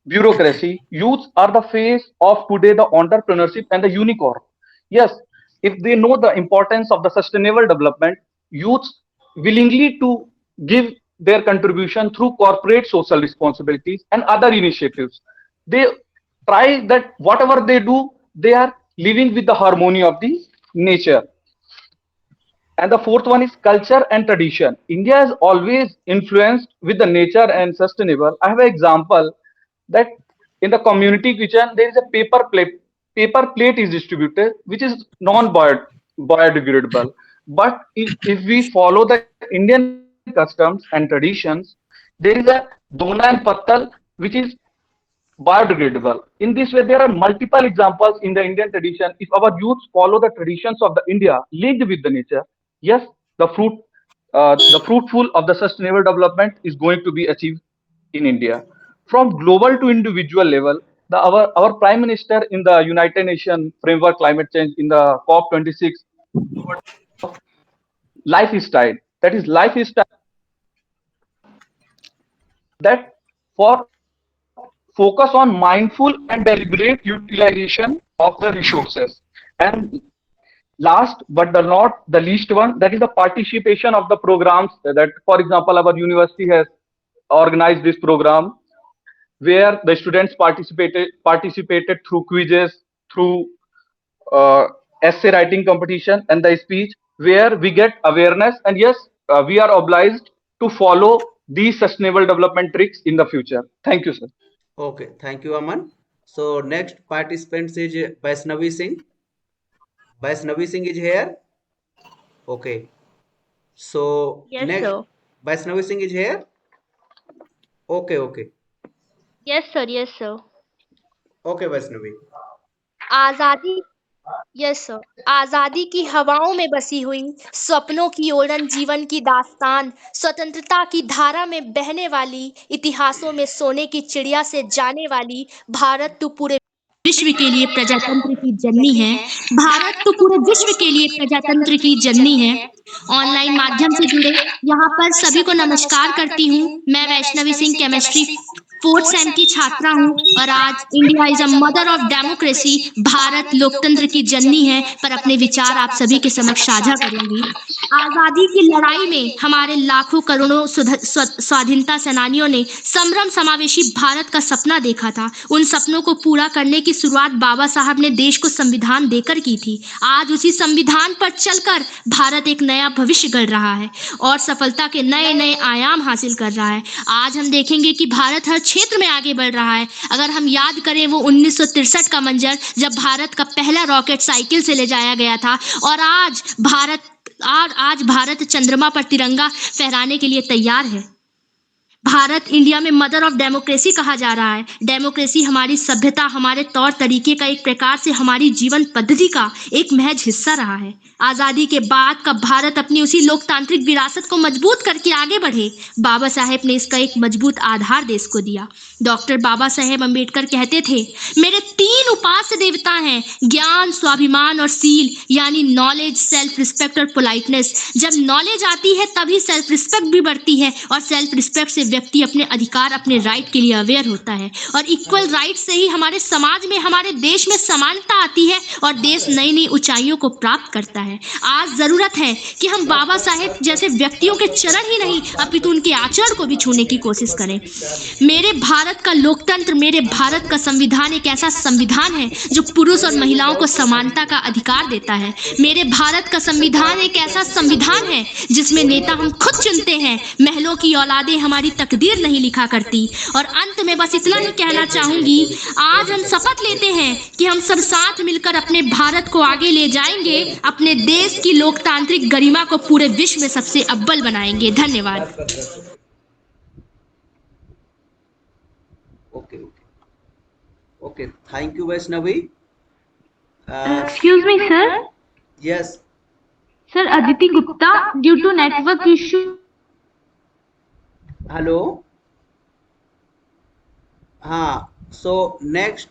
bureaucracy. Youths are the face of today the entrepreneurship and the unicorn. Yes, if they know the importance of the sustainable development, youths willingly to give their contribution through corporate social responsibilities and other initiatives. They try that whatever they do, they are living with the harmony of the nature. And the fourth one is culture and tradition. India is always influenced with the nature and sustainable. I have an example that in the community kitchen there is a paper plate is distributed which is biodegradable. But if we follow the Indian customs and traditions, there is a dona and pattal which is biodegradable. In this way, there are multiple examples in the Indian tradition. If our youths follow the traditions of the India linked with the nature, yes, the fruitful of the sustainable development is going to be achieved in India. From global to individual level, our Prime Minister in the United Nations Framework Climate Change in the COP26 lifestyle. That is lifestyle that for focus on mindful and deliberate utilization of the resources. And last but not the least one, that is the participation of the programs that, for example, our university has organized this program where the students participated through quizzes, through essay writing competition and the speech, where we get awareness. And yes, we are obliged to follow these sustainable development tricks in the future. Thank you, sir. Okay, thank you, Aman. So next participant is Vaishnavi Singh. Vaishnavi Singh is here. Okay. So Yes, next, sir. Vaishnavi Singh is here. Okay, okay. Yes, sir. Yes, sir. Okay, Vaishnavi. आजादी yes sir आजादी की हवाओं में बसी हुई सपनों की ओढ़न जीवन की दास्तान स्वतंत्रता की धारा में बहने वाली इतिहासों में सोने की चिड़िया से जाने वाली भारत तो पूरे विश्व के लिए प्रजातंत्र की जननी है भारत तो पूरे विश्व के लिए प्रजातंत्र की जननी है ऑनलाइन माध्यम से जुड़े यहाँ पर सभी को नमस्कार करती हूँ मैं Vaishnavi Singh chemistry fourth same की छात्रा हूँ और आज India is a mother of democracy Bharat लोकतंत्र की जननी है पर अपने विचार आप सभी के समक्ष साझा करूंगी आजादी की लड़ाई में हमारे लाखों करोड़ों स्वाधीनता सेनानियों ने संभ्रम समावेशी भारत का सपना देखा था उन सपनों को पूरा करने की शुरुआत बाबा साहब ने देश को संविधान देकर की थी आज उसी संविधान पर चलकर भारत एक नया भविष्य गढ़ रहा है और सफलता के नए नए आयाम हासिल कर रहा है आज हम देखेंगे कि भारत हर क्षेत्र में आगे बढ़ रहा है अगर हम याद करें वो 1963 का मंजर जब भारत का पहला रॉकेट साइकिल से ले जाया गया था और आज भारत चंद्रमा पर तिरंगा फहराने के लिए तैयार है भारत इंडिया में मदर ऑफ डेमोक्रेसी कहा जा रहा है डेमोक्रेसी हमारी सभ्यता हमारे तौर तरीके का एक प्रकार से हमारी जीवन पद्धति का एक महज हिस्सा रहा है आजादी के बाद का भारत अपनी उसी लोकतांत्रिक विरासत को मजबूत करके आगे बढ़े बाबा साहेब ने इसका एक मजबूत आधार देश को दिया डॉक्टर बाबा साहेब अम्बेडकर कहते थे मेरे 3 उपास्य देवता हैं ज्ञान स्वाभिमान और सील यानी नॉलेज सेल्फ रिस्पेक्ट और पोलाइटनेस जब नॉलेज आती है तभी सेल्फ रिस्पेक्ट भी बढ़ती है और सेल्फ रिस्पेक्ट से व्यक्ति अपने अधिकार अपने राइट के लिए अवेयर होता है और इक्वल राइट से ही हमारे समाज में हमारे देश में समानता आती है और देश नई नई ऊंचाइयों को प्राप्त करता है आज जरूरत है कि हम बाबा साहेब जैसे व्यक्तियों के चरण ही नहीं अपितु उनके आचरण को भी छूने की कोशिश करें मेरे भारत का लोकतंत्र मेरे भारत का संविधान एक ऐसा संविधान है जो पुरुष और महिलाओं को समानता का अधिकार देता है मेरे भारत का संविधान एक ऐसा संविधान है जिसमें नेता हम खुद चुनते हैं महलों की औलादें हमारी तकदीर नहीं लिखा करती। और अंत में बस इतना ही कहना चाहूंगी, आज हम शपथ लेते हैं कि हम सब साथ मिलकर अपने भारत को आगे ले जाएंगे, अपने देश की लोकतांत्रिक गरिमा को पूरे विश्व में सबसे अव्वल बनाएंगे। धन्यवाद। Okay okay, thank you Vaishnavi. Excuse me, sir. Yes Sir, Aditi Gupta, due to network issue. Hello, हाँ, सो नेक्स्ट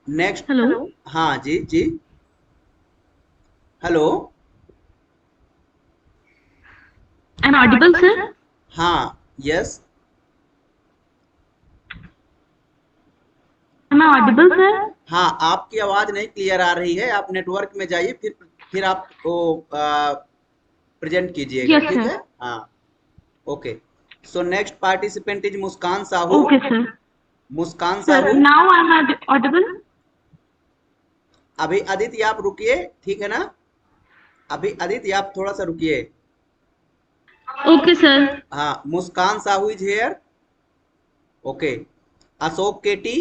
नेक्स्ट Hello. हाँ जी जी, hello, Am I audible, sir? हाँ yes, Am I audible, sir? हाँ आपकी आवाज नहीं क्लियर आ रही है, आप नेटवर्क में जाइए, फिर आप वो प्रेजेंट कीजिएगा। Yes, ठीक sir. है, हाँ okay. So next participant is Muskan Sahu. Okay, sir. Muskan Sir, Sahu. now am I audible? अभी आदित्य आप रुकिए, ठीक है ना, अभी आदित्य आप थोड़ा सा रुकिए। Okay, sir. हाँ, Muskan Sahu is here. Okay, Ashok K T.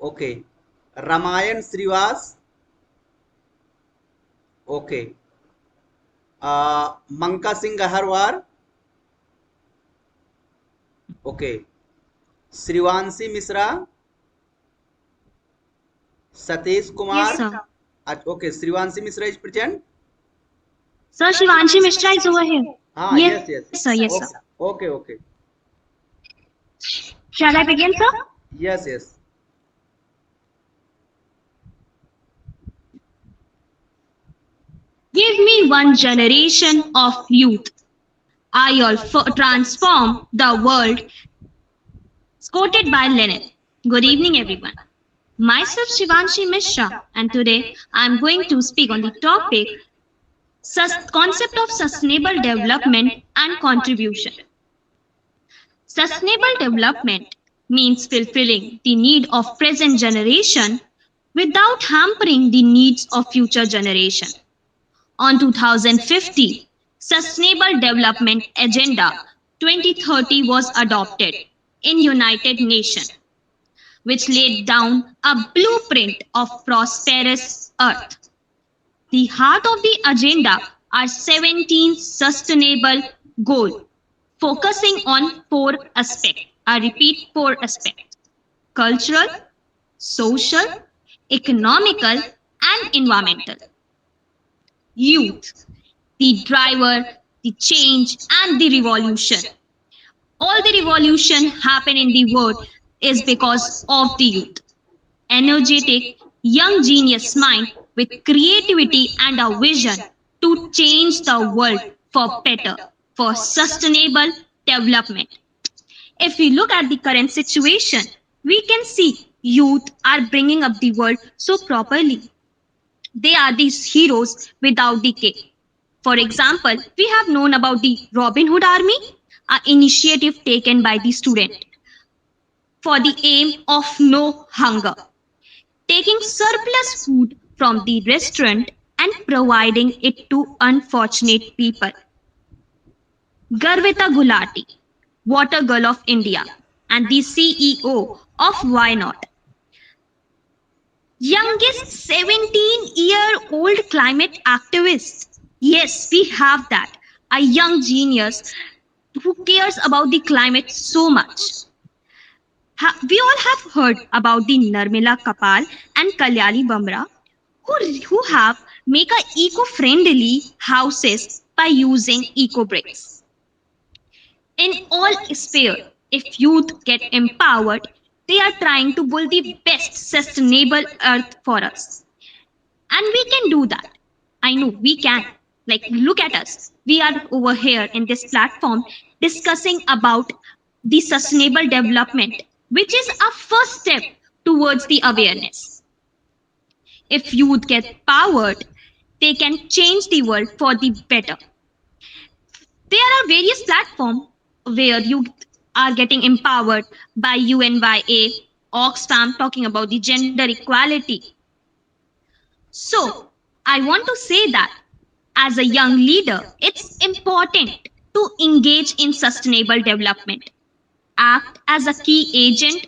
Okay, Ramayan Shrivas. Okay, Manka Singh Ahirwar. Okay, Shrivanshi Mishra. Satish Kumar. Yes, sir. Okay, Shrivanshi Mishra is present. Sir, Shivanshi Mishra is over here. हाँ Yes, yes sir. Yes, sir. Okay okay, Shall I begin, sir? Yes yes. Give me one generation of youth. I'll transform the world. Quoted by Lenin. Good evening, everyone. Myself Shivanshi Mishra, and today I'm going to speak on the topic concept of sustainable development and contribution. Sustainable development means fulfilling the need of present generation without hampering the needs of future generation. On 2050, Sustainable Development Agenda 2030 was adopted in United Nations, which laid down a blueprint of prosperous earth. The heart of the agenda are 17 sustainable goals, focusing on 4 aspects. I repeat, 4 aspects: cultural, social, economical, and environmental. Youth, the driver, the change, and the revolution. All the revolution happen in the world is because of the youth. Energetic, young genius mind with creativity and a vision to change the world for better, for sustainable development. If we look at the current situation, we can see youth are bringing up the world so properly. They are these heroes without decay. For example, we have known about the Robin Hood Army, an initiative taken by the student for the aim of no hunger, taking surplus food from the restaurant and providing it to unfortunate people. Garvita Gulati, Water Girl of India, and the CEO of Why Not. Youngest 17-year-old climate activist. Yes, we have that. A young genius who cares about the climate so much. We all have heard about the Narmila Kapal and Kalyani Bamra who have make a eco-friendly houses by using eco bricks. In all sphere, if youth get empowered, they are trying to build the best sustainable earth for us. And we can do that. I know we can. Like, look at us. We are over here in this platform discussing about the sustainable development, which is a first step towards the awareness. If youth get powered, they can change the world for the better. There are various platforms where youth are getting empowered by UNYA, Oxfam talking about the gender equality. So, I want to say that as a young leader, it's important to engage in sustainable development, act as a key agent,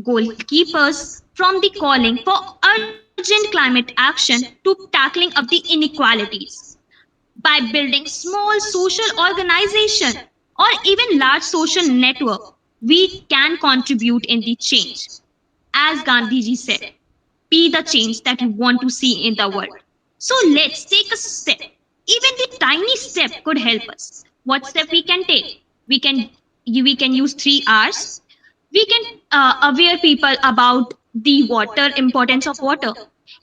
goalkeepers from the calling for urgent climate action to tackling of the inequalities. By building small social organization or even large social network, we can contribute in the change. As Gandhiji said, be the change that you want to see in the world. So let's take a step. Even the tiny step could help us. What step we can take? We can use 3 hours. We can aware people about the water importance of water.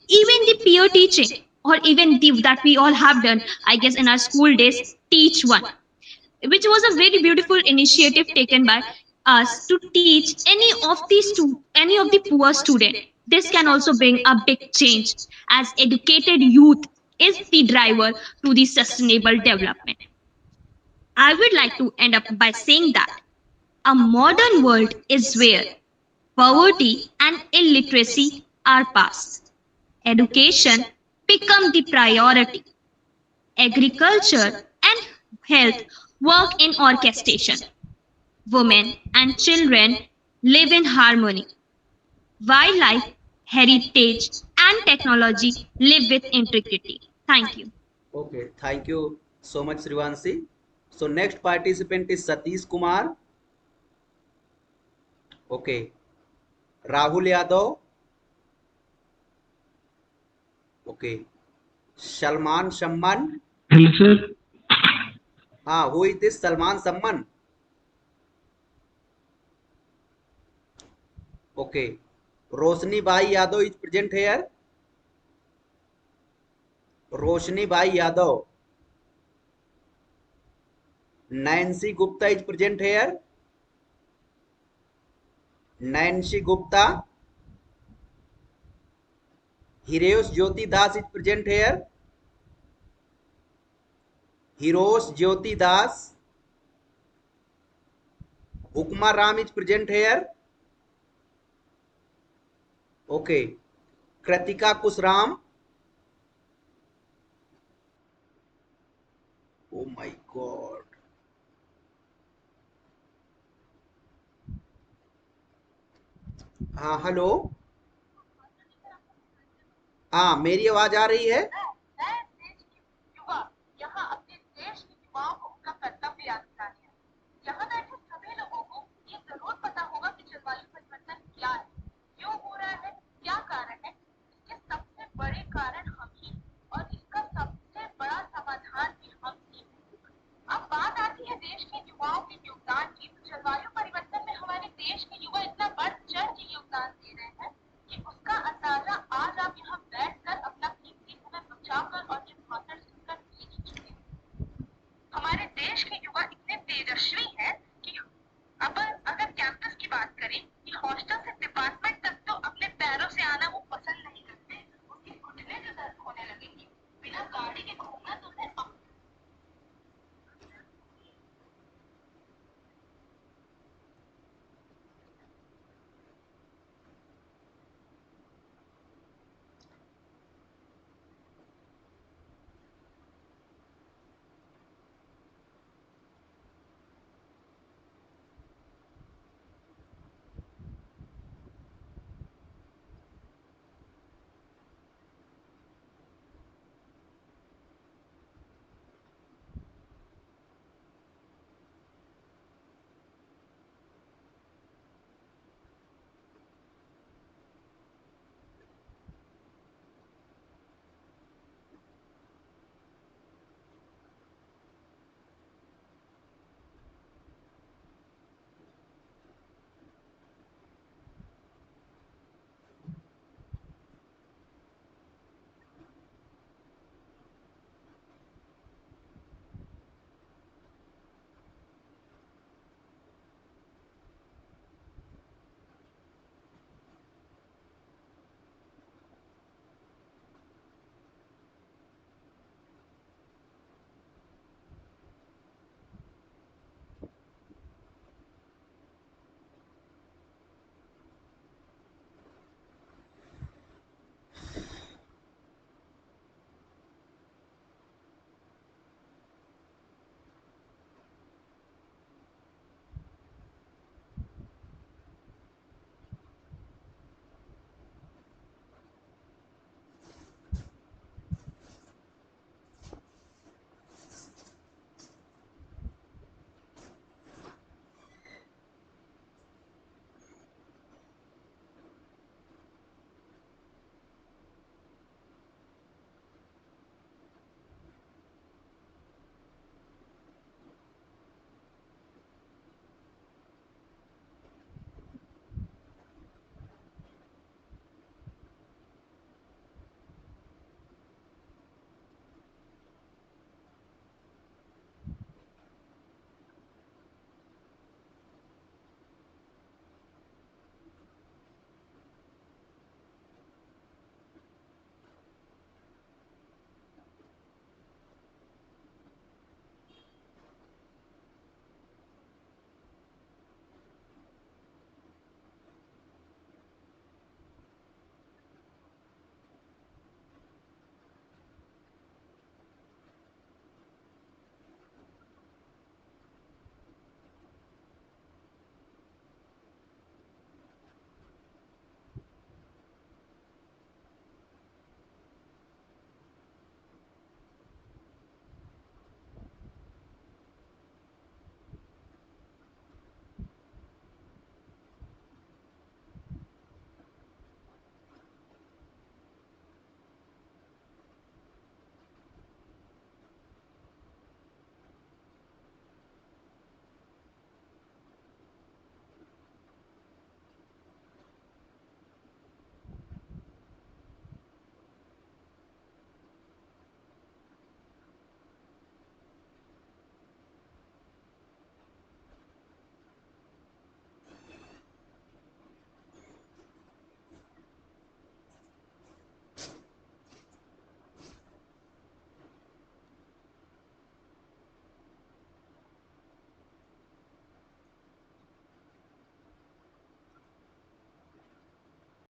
Even the peer teaching, or even that we all have done, I guess, in our school days, teach one, which was a very beautiful initiative taken by us to teach any of the poor student. This can also bring a big change, as educated youth is the driver to the sustainable development. I would like to end up by saying that a modern world is where poverty and illiteracy are past. Education become the priority. Agriculture and health work in orchestration. Women and children live in harmony. Wildlife, heritage, and technology live with integrity. Thank you. Okay, thank you so much, Srivanshi. So next participant is Satish Kumar. Okay, Rahul Yadav. Okay, Salman Samman. Hello, sir. Who is this Salman Samman? Okay, Roshni Bhai Yadav is present here. Roshni Bhai Yadav. Nancy Gupta is present here. Nancy Gupta. Hirosh Jyoti Das is present here. Hirosh Jyoti Das. Ukma Ram is present here. Okay. Kritika Kusram. Oh my God. हाँ hello. हाँ मेरी आवाज आ रही है.